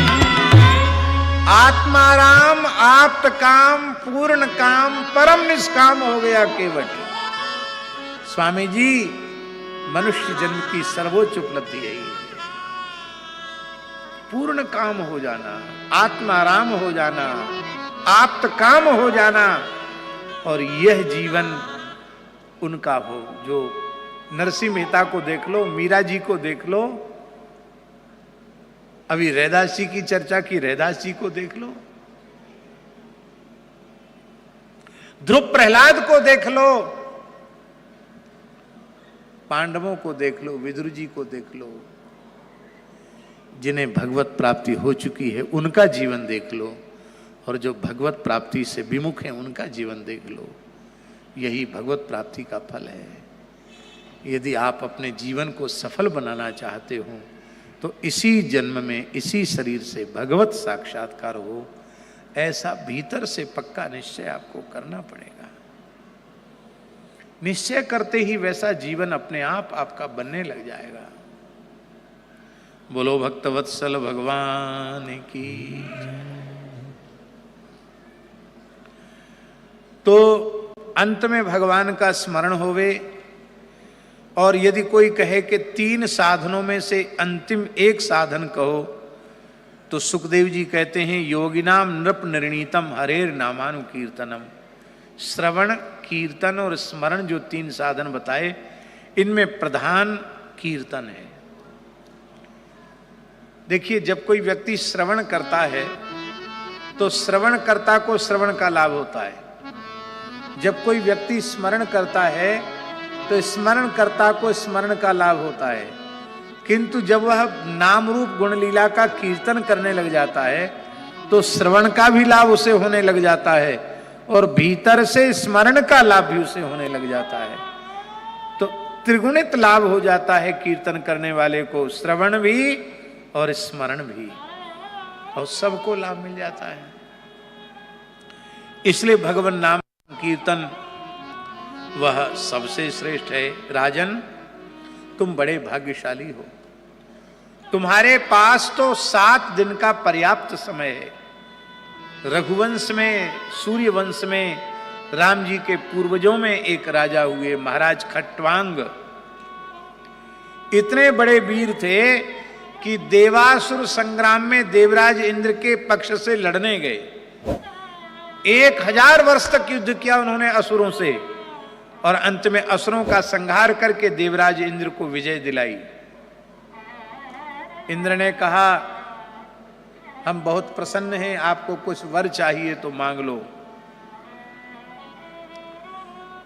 आत्माराम आप्त काम पूर्ण काम परम निष्काम हो गया केवट। स्वामी जी, मनुष्य जन्म की सर्वोच्च उपलब्धि यही है, पूर्ण काम हो जाना, आत्माराम हो जाना, आप्त काम हो जाना, और यह जीवन उनका हो। जो नरसिंह मेहता को देख लो, मीरा जी को देख लो, अभी रैदास जी की चर्चा की, रैदास जी को देख लो, ध्रुव प्रहलाद को देख लो, पांडवों को देख लो, विदुर जी को देख लो, जिन्हें भगवत प्राप्ति हो चुकी है उनका जीवन देख लो, और जो भगवत प्राप्ति से विमुख हैं उनका जीवन देख लो। यही भगवत प्राप्ति का फल है। यदि आप अपने जीवन को सफल बनाना चाहते हो तो इसी जन्म में इसी शरीर से भगवत साक्षात्कार हो, ऐसा भीतर से पक्का निश्चय आपको करना पड़ेगा। निश्चय करते ही वैसा जीवन अपने आप आपका बनने लग जाएगा। बोलो भक्तवत्सल भगवान की। तो अंत में भगवान का स्मरण होवे। और यदि कोई कहे कि 3 साधनों में से अंतिम एक साधन कहो, तो सुखदेव जी कहते हैं योगिनाम नृप निर्णीतम हरेर नामानुकीर्तनम। श्रवण, कीर्तन और स्मरण जो 3 साधन बताए, इनमें प्रधान कीर्तन है। देखिए, जब कोई व्यक्ति श्रवण करता है तो श्रवणकर्ता को श्रवण का लाभ होता है। जब कोई व्यक्ति स्मरण करता है तो स्मरणकर्ता को स्मरण का लाभ होता है। किंतु जब वह नाम रूप गुण लीला का कीर्तन करने लग जाता है तो श्रवण का भी लाभ उसे होने लग जाता है और भीतर से स्मरण का लाभ भी उसे होने लग जाता है। तो त्रिगुणित लाभ हो जाता है कीर्तन करने वाले को, श्रवण भी और स्मरण भी, और सबको लाभ मिल जाता है। इसलिए भगवान नाम कीर्तन वह सबसे श्रेष्ठ है। राजन, तुम बड़े भाग्यशाली हो, तुम्हारे पास तो 7 दिन का पर्याप्त समय है। रघुवंश में, सूर्य वंश में राम जी के पूर्वजों में एक राजा हुए, महाराज खट्वांग। इतने बड़े वीर थे कि देवासुर संग्राम में देवराज इंद्र के पक्ष से लड़ने गए। 1000 वर्ष तक युद्ध किया उन्होंने असुरों से, और अंत में असुरों का संहार करके देवराज इंद्र को विजय दिलाई। इंद्र ने कहा, हम बहुत प्रसन्न हैं, आपको कुछ वर चाहिए तो मांग लो।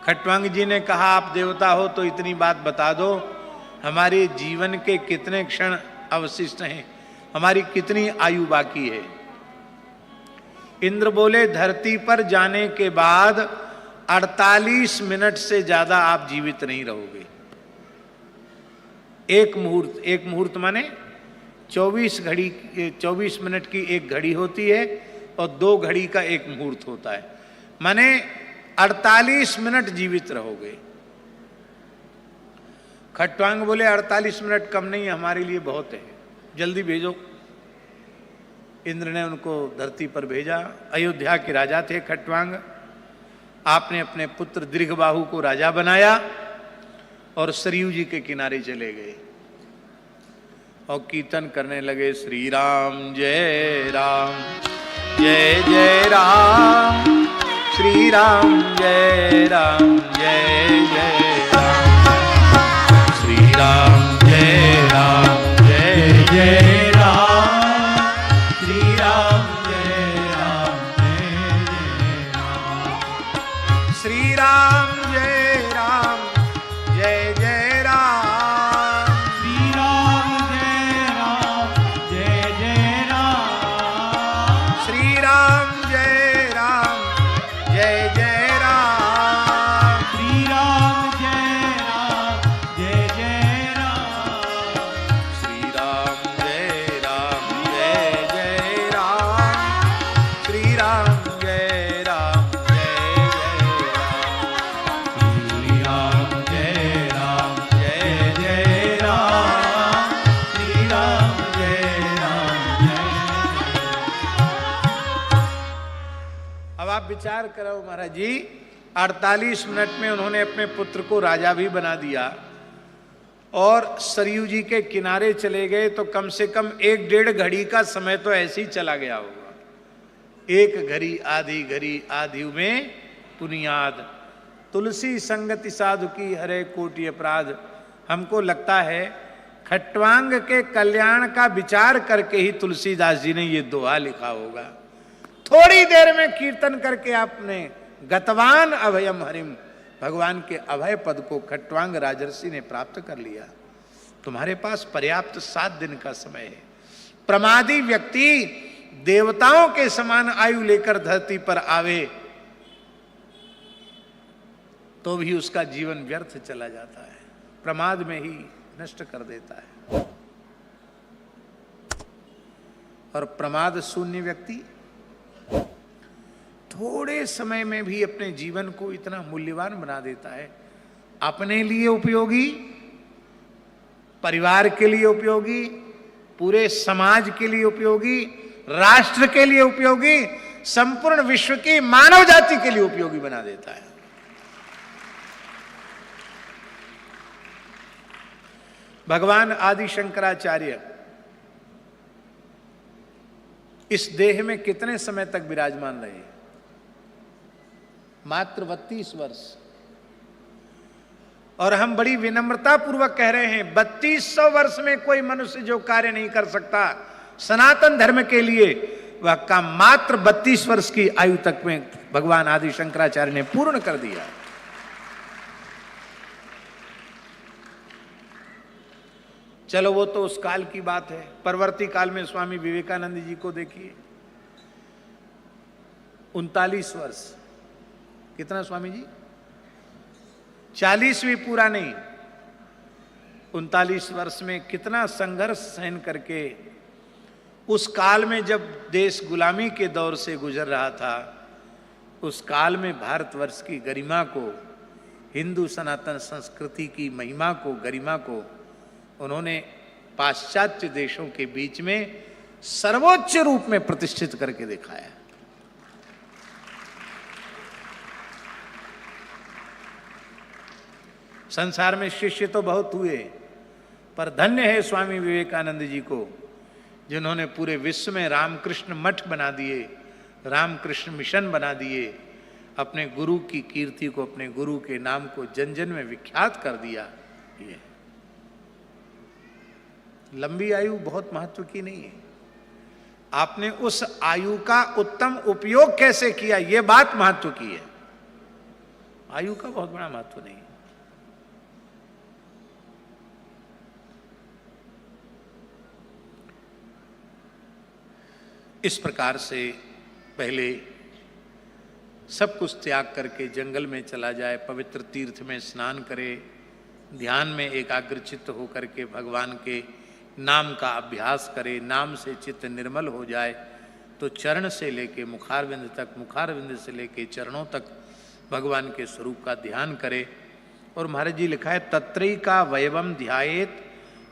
खट्वांग जी ने कहा, आप देवता हो तो इतनी बात बता दो, हमारे जीवन के कितने क्षण अवशिष्ट हैं, हमारी कितनी आयु बाकी है। इंद्र बोले, धरती पर जाने के बाद 48 मिनट से ज्यादा आप जीवित नहीं रहोगे। एक मुहूर्त माने 24 मिनट की एक घड़ी होती है और 2 घड़ी का एक मुहूर्त होता है, माने 48 मिनट जीवित रहोगे। खट्वांग बोले, 48 मिनट कम नहीं है, हमारे लिए बहुत है, जल्दी भेजो। इंद्र ने उनको धरती पर भेजा। अयोध्या के राजा थे खट्वांग। आपने अपने पुत्र दीर्घबाहु को राजा बनाया और सरयू जी के किनारे चले गए और कीर्तन करने लगे, श्री राम जय राम जय जय राम, श्री राम जय राम जय जय राम, श्री राम जय राम जय जय राम, श्री राम जय राम जय जय राम, श्री राम जय राम जय जय राम, श्री राम जय राम जय जय राम, श्री राम जय राम जय जय राम, श्री राम जय राम जय जय राम, श्री राम जय राम जय जय राम, श्री राम जय राम जय जय राम, श्री राम जय राम जय जय राम, श्री राम जय राम जय। अब आप विचार करो महाराज जी, 48 मिनट में उन्होंने अपने पुत्र को राजा भी बना दिया और सरयू जी के किनारे चले गए, तो कम से कम 1-1.5 घड़ी का समय तो ऐसे ही चला गया होगा। 1 घड़ी आधी घड़ी आधी में पुनियाद, तुलसी संगति साधु की हरे कोटि अपराध। हमको लगता है खट्वांग के कल्याण का विचार करके ही तुलसीदास जी ने ये दोहा लिखा होगा। थोड़ी देर में कीर्तन करके आपने गतवान अभयम हरिम, भगवान के अभय पद को खट्वांग राजर्षि ने प्राप्त कर लिया। तुम्हारे पास पर्याप्त 7 दिन का समय है। प्रमादी व्यक्ति देवताओं के समान आयु लेकर धरती पर आवे तो भी उसका जीवन व्यर्थ चला जाता है, प्रमाद में ही नष्ट कर देता है। और प्रमाद शून्य व्यक्ति थोड़े समय में भी अपने जीवन को इतना मूल्यवान बना देता है, अपने लिए उपयोगी, परिवार के लिए उपयोगी, पूरे समाज के लिए उपयोगी, राष्ट्र के लिए उपयोगी, संपूर्ण विश्व की मानव जाति के लिए उपयोगी बना देता है। भगवान आदि शंकराचार्य इस देह में कितने समय तक विराजमान रहे? मात्र 32 वर्ष। और हम बड़ी विनम्रता पूर्वक कह रहे हैं 3200 वर्ष में कोई मनुष्य जो कार्य नहीं कर सकता सनातन धर्म के लिए, वह काम मात्र 32 वर्ष की आयु तक में भगवान आदि शंकराचार्य ने पूर्ण कर दिया। चलो वो तो उस काल की बात है। परवर्ती काल में स्वामी विवेकानंद जी को देखिए, 39 वर्ष। कितना स्वामी जी? 40 भी पूरा नहीं, 39 वर्ष में कितना संघर्ष सहन करके, उस काल में जब देश गुलामी के दौर से गुजर रहा था, उस काल में भारतवर्ष की गरिमा को, हिंदू सनातन संस्कृति की महिमा को, गरिमा को उन्होंने पाश्चात्य देशों के बीच में सर्वोच्च रूप में प्रतिष्ठित करके दिखाया। संसार में शिष्य तो बहुत हुए, पर धन्य है स्वामी विवेकानंद जी को, जिन्होंने पूरे विश्व में रामकृष्ण मठ बना दिए, रामकृष्ण मिशन बना दिए, अपने गुरु की कीर्ति को, अपने गुरु के नाम को जन जन में विख्यात कर दिया। ये लंबी आयु बहुत महत्व की नहीं है, आपने उस आयु का उत्तम उपयोग कैसे किया, यह बात महत्व की है। आयु का बहुत बड़ा महत्व नहीं है। इस प्रकार से पहले सब कुछ त्याग करके जंगल में चला जाए, पवित्र तीर्थ में स्नान करे, ध्यान में एकाग्रचित्त होकर के भगवान के नाम का अभ्यास करे, नाम से चित्त निर्मल हो जाए, तो चरण से लेके मुखारविंद तक, मुखारविंद से लेके चरणों तक भगवान के स्वरूप का ध्यान करे। और महाराज जी लिखा है, तत्रैका वयवम ध्यायेत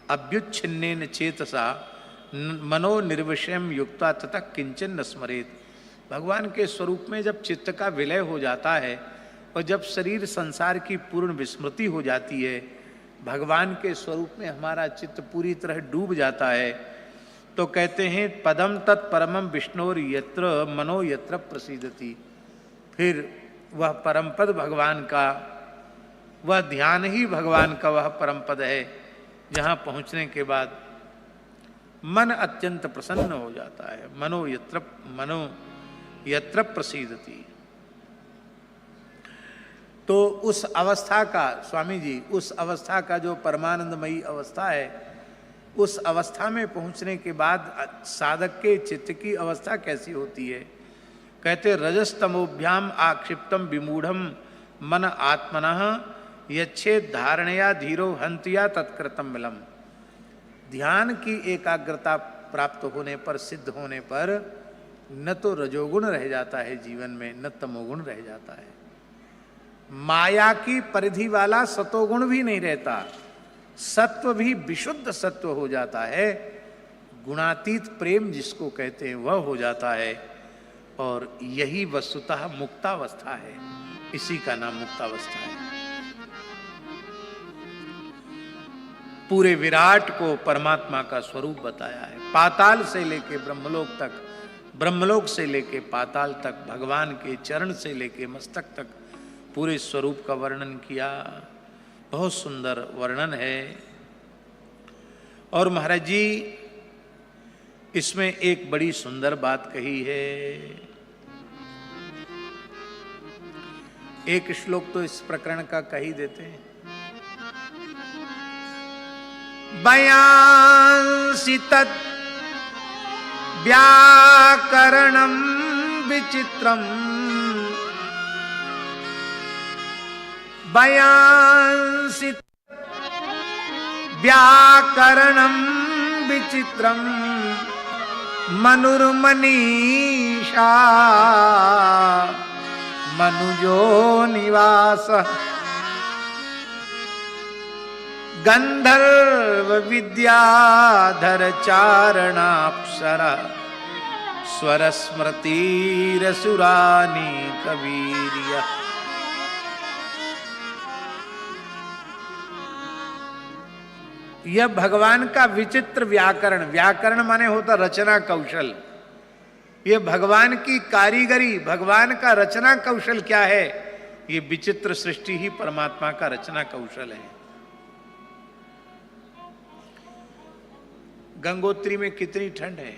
अभ्युच्छिन्नेन चेतसा मनो निर्विषयम युक्ता तथा किंचन न स्मरेत। भगवान के स्वरूप में जब चित्त का विलय हो जाता है और जब शरीर संसार की पूर्ण विस्मृति हो जाती है, भगवान के स्वरूप में हमारा चित्त पूरी तरह डूब जाता है, तो कहते हैं पदम तत्परमम विष्णुर यत्र मनो यत्र प्रसीदति। फिर वह परम पद भगवान का, वह ध्यान ही भगवान का वह परम पद है, जहाँ पहुँचने के बाद मन अत्यंत प्रसन्न हो जाता है। मनो यत्र प्रसीदति। तो उस अवस्था का स्वामी जी, उस अवस्था का जो परमानंदमयी अवस्था है, उस अवस्था में पहुंचने के बाद साधक के चित्त की अवस्था कैसी होती है? कहते रजस्तमोभ्याम आक्षिप्तम विमूढ़म मन आत्मनः यच्छेद धारणया धीरो हंतिया तत्कृतम विलम। ध्यान की एकाग्रता प्राप्त होने पर, सिद्ध होने पर न तो रजोगुण रह जाता है जीवन में, न तमोगुण रह जाता है। माया की परिधि वाला सतोगुण भी नहीं रहता, सत्व भी विशुद्ध सत्व हो जाता है। गुणातीत प्रेम जिसको कहते हैं वह हो जाता है, और यही वस्तुतः मुक्तावस्था है। इसी का नाम मुक्तावस्था है। पूरे विराट को परमात्मा का स्वरूप बताया है। पाताल से लेके ब्रह्मलोक तक, ब्रह्मलोक से लेके पाताल तक, भगवान के चरण से लेके मस्तक तक पूरे स्वरूप का वर्णन किया। बहुत सुंदर वर्णन है। और महाराज जी इसमें एक बड़ी सुंदर बात कही है। एक श्लोक तो इस प्रकरण का कह ही देते हैं। बयांसि तत् व्याकरणं विचित्रम्, बयांसि व्याकरणं विचित्रम् मनुर्मनीषा मनुजो निवासः गंधर्व विद्याधर चारणाप्सरा स्वर स्मृतिरसुरानी कवीर्य। यह भगवान का विचित्र व्याकरण, व्याकरण माने होता रचना कौशल। यह भगवान की कारीगरी, भगवान का रचना कौशल क्या है? ये विचित्र सृष्टि ही परमात्मा का रचना कौशल है। गंगोत्री में कितनी ठंड है?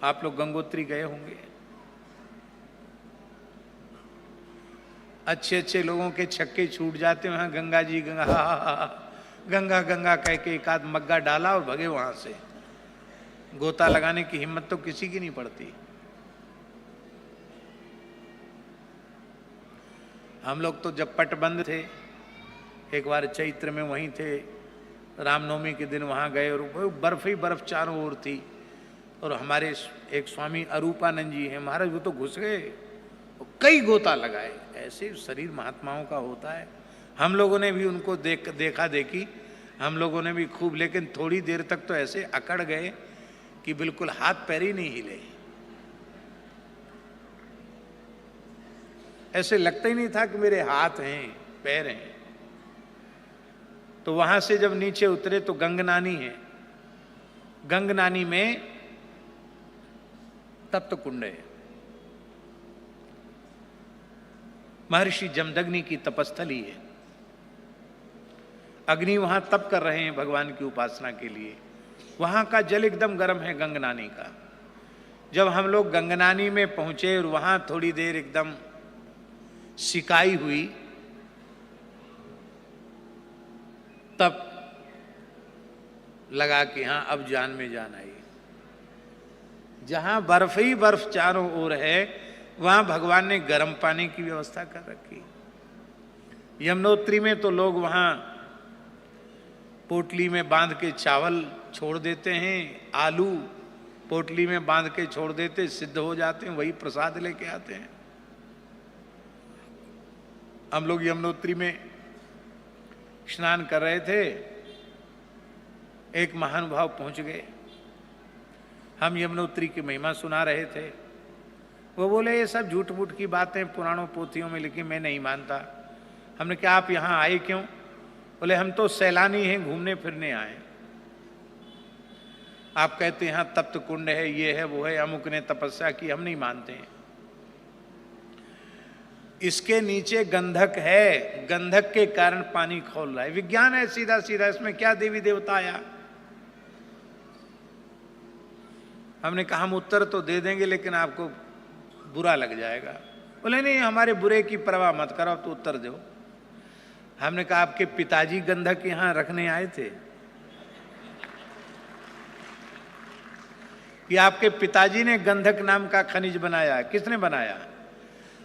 आप लोग गंगोत्री गए होंगे। अच्छे अच्छे लोगों के छक्के छूट जाते हैं वहां, गंगा जी गंगा, गंगा गंगा कह के एक आध मग्गा डाला और भगे वहां से। गोता लगाने की हिम्मत तो किसी की नहीं पड़ती। हम लोग तो जब पट बंद थे, एक बार चैत्र में वहीं थे, रामनवमी के दिन वहां गए और बर्फ ही बर्फ चारों ओर थी। और हमारे एक स्वामी अरूपानंद जी हैं महाराज, वो तो घुस गए, कई गोता लगाए। ऐसे शरीर महात्माओं का होता है। हम लोगों ने भी उनको देखा देखी, हम लोगों ने भी खूब, लेकिन थोड़ी देर तक तो ऐसे अकड़ गए कि बिल्कुल हाथ पैर ही नहीं हिले। ऐसे लगता ही नहीं था कि मेरे हाथ हैं पैर हैं। तो वहां से जब नीचे उतरे तो गंगनानी है, गंगनानी में तप्त कुंड है। महर्षि जमदग्नि की तपस्थली है। अग्नि वहां तप कर रहे हैं भगवान की उपासना के लिए। वहां का जल एकदम गर्म है गंगनानी का। जब हम लोग गंगनानी में पहुंचे और वहां थोड़ी देर एकदम सिकाई हुई, तब लगा कि हां अब जान में जान आई। जहां बर्फ ही बर्फ चारों ओर है, वहां भगवान ने गर्म पानी की व्यवस्था कर रखी। यमुनोत्री में तो लोग वहां पोटली में बांध के चावल छोड़ देते हैं, आलू पोटली में बांध के छोड़ देते, सिद्ध हो जाते हैं, वही प्रसाद लेके आते हैं। हम लोग यमुनोत्री में स्नान कर रहे थे, एक महानुभाव पहुंच गए। हम यमुनोत्री की महिमा सुना रहे थे। वो बोले ये सब झूठ मूठ की बातें पुराणों पोथियों में लिखी, मैं नहीं मानता। हमने कहा आप यहाँ आए क्यों? बोले हम तो सैलानी हैं, घूमने फिरने आए। आप कहते हैं यहाँ तप्त कुंड है, ये है वो है, अमुक ने तपस्या की, हम नहीं मानते हैं। इसके नीचे गंधक है, गंधक के कारण पानी खौल रहा है। विज्ञान है सीधा सीधा, इसमें क्या देवी देवता आया? हमने कहा हम उत्तर तो दे देंगे लेकिन आपको बुरा लग जाएगा। बोले नहीं हमारे बुरे की परवाह मत करो, तो उत्तर दो। हमने कहा आपके पिताजी गंधक यहां रखने आए थे? कि आपके पिताजी ने गंधक नाम का खनिज बनाया? किसने बनाया?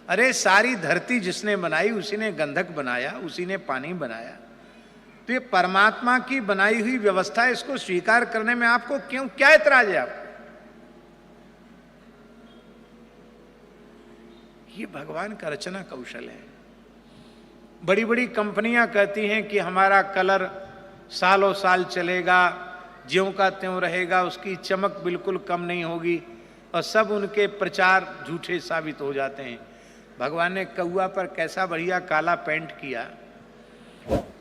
अरे सारी धरती जिसने बनाई उसी ने गंधक बनाया, उसी ने पानी बनाया। तो ये परमात्मा की बनाई हुई व्यवस्था है, इसको स्वीकार करने में आपको क्यों, क्या ऐतराज है आपको? ये भगवान का रचना कौशल है। बड़ी बड़ी कंपनियां कहती हैं कि हमारा कलर सालों साल चलेगा, ज्यों का त्यों रहेगा, उसकी चमक बिल्कुल कम नहीं होगी, और सब उनके प्रचार झूठे साबित हो जाते हैं। भगवान ने कौआ पर कैसा बढ़िया काला पेंट किया,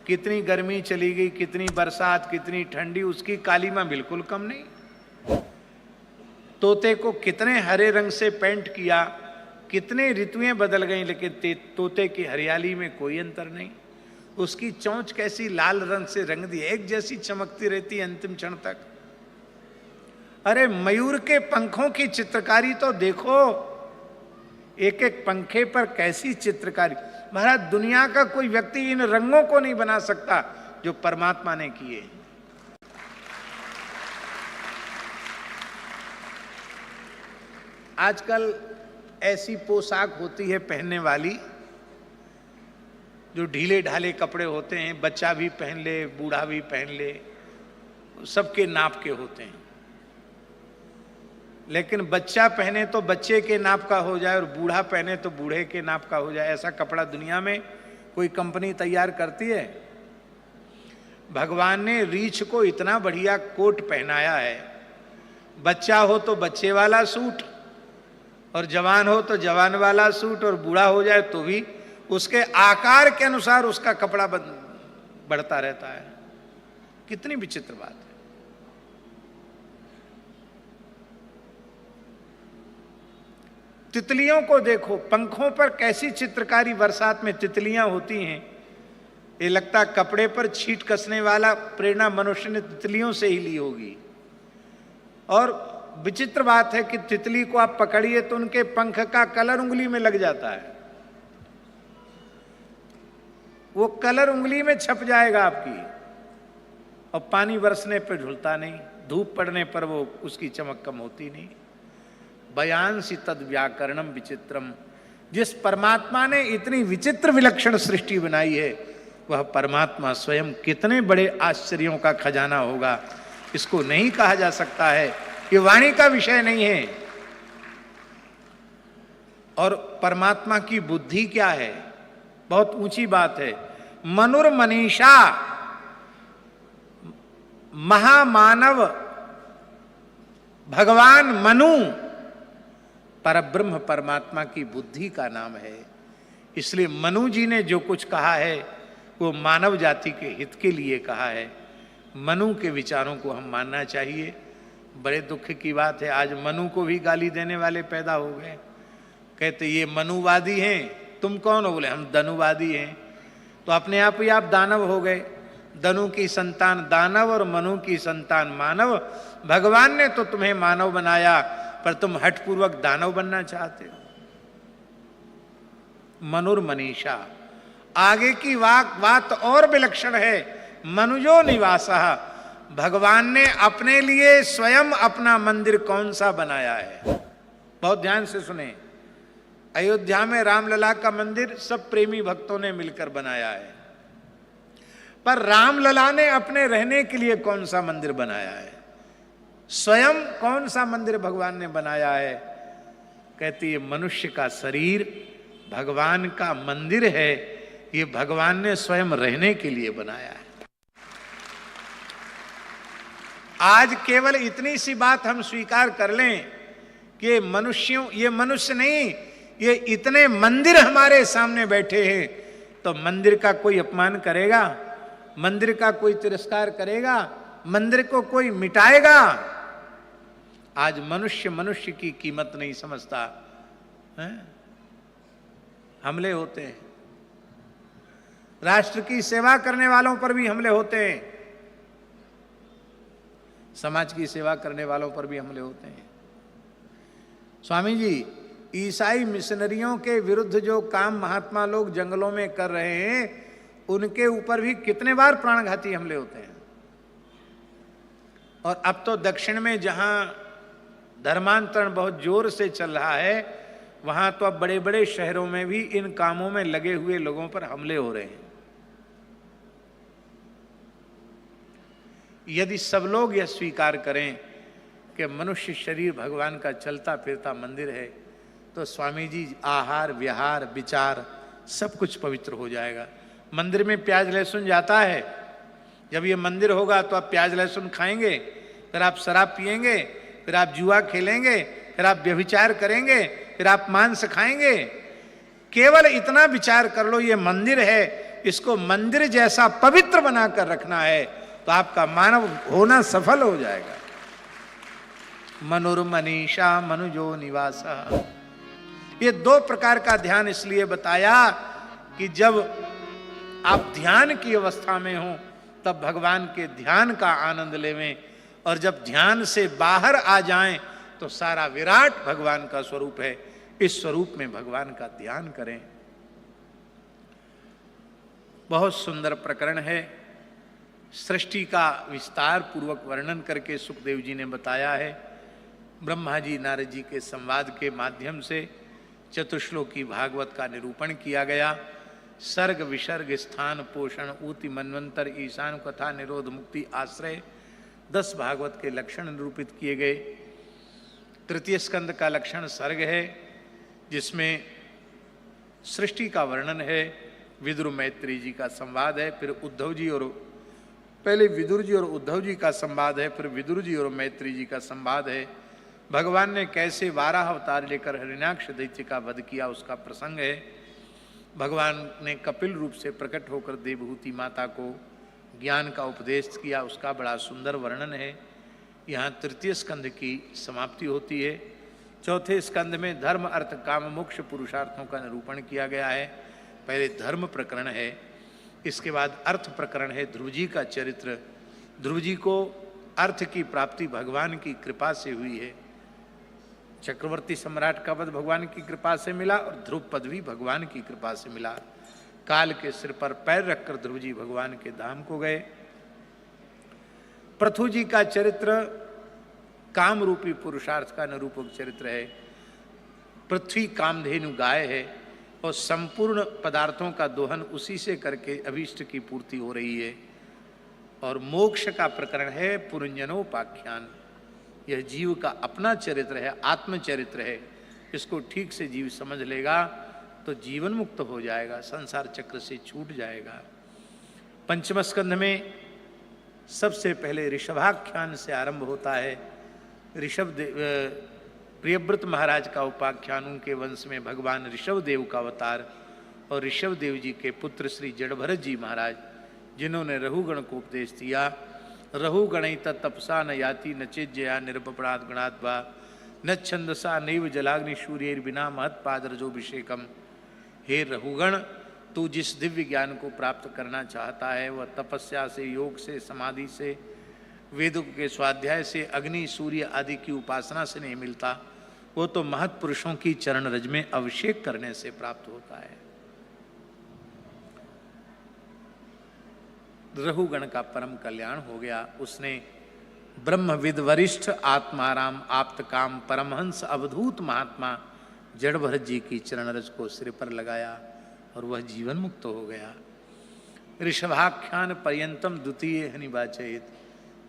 कितनी गर्मी चली गई, कितनी बरसात, कितनी ठंडी, उसकी कालीमा बिल्कुल कम नहीं। तोते को कितने हरे रंग से पेंट किया, कितने ऋतुएं बदल गई, लेकिन तोते की हरियाली में कोई अंतर नहीं। उसकी चोंच कैसी लाल रंग से रंग दी, एक जैसी चमकती रहती है अंतिम क्षण तक। अरे मयूर के पंखों की चित्रकारी तो देखो, एक एक पंखे पर कैसी चित्रकारी। महाराज दुनिया का कोई व्यक्ति इन रंगों को नहीं बना सकता जो परमात्मा ने किए। आजकल ऐसी पोशाक होती है पहनने वाली जो ढीले ढाले कपड़े होते हैं, बच्चा भी पहन ले, बूढ़ा भी पहन ले, सबके नाप के होते हैं। लेकिन बच्चा पहने तो बच्चे के नाप का हो जाए और बूढ़ा पहने तो बूढ़े के नाप का हो जाए, ऐसा कपड़ा दुनिया में कोई कंपनी तैयार करती है? भगवान ने रीछ को इतना बढ़िया कोट पहनाया है, बच्चा हो तो बच्चे वाला सूट, और जवान हो तो जवान वाला सूट, और बूढ़ा हो जाए तो भी उसके आकार के अनुसार उसका कपड़ा बढ़ता रहता है। कितनी विचित्र बात है। तितलियों को देखो, पंखों पर कैसी चित्रकारी बरसात में तितलियां होती हैं। ये लगता कपड़े पर छींट कसने वाला प्रेरणा मनुष्य ने तितलियों से ही ली होगी। और विचित्र बात है कि तितली को आप पकड़िए तो उनके पंख का कलर उंगली में लग जाता है, वो कलर उंगली में छप जाएगा आपकी, और पानी बरसने पर झुलता नहीं, धूप पड़ने पर वो उसकी चमक कम होती नहीं। बयांसी तद व्याकरणम विचित्रम। जिस परमात्मा ने इतनी विचित्र विलक्षण सृष्टि बनाई है, वह परमात्मा स्वयं कितने बड़े आश्चर्यों का खजाना होगा, इसको नहीं कहा जा सकता है। ये वाणी का विषय नहीं है। और परमात्मा की बुद्धि क्या है, बहुत ऊंची बात है। मनुर्मनीषा, महामानव भगवान मनु परब्रह्म परमात्मा की बुद्धि का नाम है। इसलिए मनु जी ने जो कुछ कहा है वो मानव जाति के हित के लिए कहा है। मनु के विचारों को हम मानना चाहिए। बड़े दुख की बात है, आज मनु को भी गाली देने वाले पैदा हो गए। कहते ये मनुवादी हैं, तुम कौन हो? बोले हम धनुवादी हैं। तो अपने आप ही आप दानव हो गए। धनु की संतान दानव और मनु की संतान मानव। भगवान ने तो तुम्हें मानव बनाया, पर तुम हठपूर्वक दानव बनना चाहते हो। मनुर्मनीषा। आगे की बात और विलक्षण है। मनुजो निवासः। भगवान ने अपने लिए स्वयं अपना मंदिर कौन सा बनाया है? बहुत ध्यान से सुने। अयोध्या में रामलला का मंदिर सब प्रेमी भक्तों ने मिलकर बनाया है, पर रामलला ने अपने रहने के लिए कौन सा मंदिर बनाया है? स्वयं कौन सा मंदिर भगवान ने बनाया है? कहती है मनुष्य का शरीर भगवान का मंदिर है, ये भगवान ने स्वयं रहने के लिए बनाया है। आज केवल इतनी सी बात हम स्वीकार कर लें कि ये मनुष्य नहीं, ये इतने मंदिर हमारे सामने बैठे हैं, तो मंदिर का कोई अपमान करेगा? मंदिर का कोई तिरस्कार करेगा? मंदिर को कोई मिटाएगा? आज मनुष्य की कीमत नहीं समझता है? हमले होते हैं, राष्ट्र की सेवा करने वालों पर भी हमले होते हैं, समाज की सेवा करने वालों पर भी हमले होते हैं। स्वामी जी, ईसाई मिशनरियों के विरुद्ध जो काम महात्मा लोग जंगलों में कर रहे हैं, उनके ऊपर भी कितने बार प्राणघाती हमले होते हैं। और अब तो दक्षिण में जहां धर्मांतरण बहुत जोर से चल रहा है, वहां तो अब बड़े बड़े शहरों में भी इन कामों में लगे हुए लोगों पर हमले हो रहे हैं। यदि सब लोग यह स्वीकार करें कि मनुष्य शरीर भगवान का चलता फिरता मंदिर है, तो स्वामी जी आहार विहार विचार सब कुछ पवित्र हो जाएगा। मंदिर में प्याज लहसुन जाता है, जब ये मंदिर होगा तो आप प्याज लहसुन खाएंगे, फिर आप शराब पिएंगे, फिर आप जुआ खेलेंगे, फिर आप व्यभिचार करेंगे, फिर आप मांस खाएंगे। केवल इतना विचार कर लो, ये मंदिर है, इसको मंदिर जैसा पवित्र बनाकर रखना है, तो आपका मानव होना सफल हो जाएगा। मनुर्मनीषा मनुजो निवासः। ये दो प्रकार का ध्यान इसलिए बताया कि जब आप ध्यान की अवस्था में हो तब भगवान के ध्यान का आनंद लेवें, और जब ध्यान से बाहर आ जाएं तो सारा विराट भगवान का स्वरूप है। इस स्वरूप में भगवान का ध्यान करें। बहुत सुंदर प्रकरण है। सृष्टि का विस्तार पूर्वक वर्णन करके सुखदेव जी ने बताया है। ब्रह्मा जी नारद जी के संवाद के माध्यम से चतुश्लोकी भागवत का निरूपण किया गया। सर्ग विसर्ग स्थान पोषण ऊति मनवंतर ईशान कथा निरोध मुक्ति आश्रय 10 भागवत के लक्षण निरूपित किए गए। तृतीय स्कंद का लक्षण सर्ग है, जिसमें सृष्टि का वर्णन है। विदुर मैत्री जी का संवाद है, फिर उद्धव जी और पहले विदुर जी और उद्धव जी का संवाद है, फिर विदुर जी और मैत्री जी का संवाद है। भगवान ने कैसे 12 अवतार लेकर हिरण्याक्ष दैत्य का वध किया उसका प्रसंग है। भगवान ने कपिल रूप से प्रकट होकर देवहूति माता को ज्ञान का उपदेश किया, उसका बड़ा सुंदर वर्णन है। यहाँ तृतीय स्कंध की समाप्ति होती है। चौथे स्कंध में धर्म अर्थ काम मोक्ष पुरुषार्थों का निरूपण किया गया है। पहले धर्म प्रकरण है, इसके बाद अर्थ प्रकरण है। ध्रुव जी का चरित्र, ध्रुव जी को अर्थ की प्राप्ति भगवान की कृपा से हुई है। चक्रवर्ती सम्राट का पद भगवान की कृपा से मिला और ध्रुव पद भी भगवान की कृपा से मिला। काल के सिर पर पैर रखकर ध्रुव जी भगवान के धाम को गए। पृथु जी का चरित्र काम रूपी पुरुषार्थ का निरूपक चरित्र है। पृथ्वी कामधेनु गाय है और संपूर्ण पदार्थों का दोहन उसी से करके अभीष्ट की पूर्ति हो रही है। और मोक्ष का प्रकरण है पुरंजनोपाख्यान। यह जीव का अपना चरित्र है, आत्मचरित्र है। इसको ठीक से जीव समझ लेगा तो जीवन मुक्त हो जाएगा, संसार चक्र से छूट जाएगा। पंचम स्कंध में सबसे पहले ऋषभाख्यान से आरंभ होता है। ऋषभ प्रियव्रत महाराज का उपाख्यान, उनके वंश में भगवान ऋषभ देव का अवतार और ऋषभ देव जी के पुत्र श्री जड़भरत जी महाराज, जिन्होंने रहुगण को उपदेश दिया। रहुगण तपसा न याति न चेज्जया निरपराध गणात् वा न छंदसा नैव जलाग्नि सूर्य बिना महत पादरजोभिषेकम। हे रहुगण, तू जिस दिव्य ज्ञान को प्राप्त करना चाहता है वह तपस्या से, योग से, समाधि से, वेदों के स्वाध्याय से, अग्नि सूर्य आदि की उपासना से नहीं मिलता। वो तो महत पुरुषों की चरण रज में अभिषेक करने से प्राप्त होता है। रहुगण का परम कल्याण हो गया। उसने ब्रह्मविद वरिष्ठ आत्माराम आप्त काम परमहंस अवधूत महात्मा जड़भरत जी की चरण रज को सिर पर लगाया और वह जीवन मुक्त हो गया। ऋषभाख्यान पर्यंतम द्वितीय हनिवाचयित।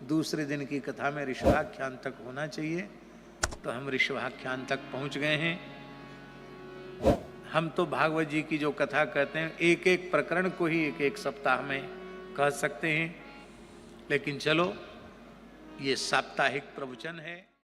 दूसरे दिन की कथा में ऋषभाख्यान तक होना चाहिए, तो हम ऋषभाख्यान तक पहुंच गए हैं। हम तो भागवत जी की जो कथा कहते हैं, एक एक प्रकरण को ही एक एक सप्ताह में कह सकते हैं, लेकिन चलो, ये साप्ताहिक प्रवचन है।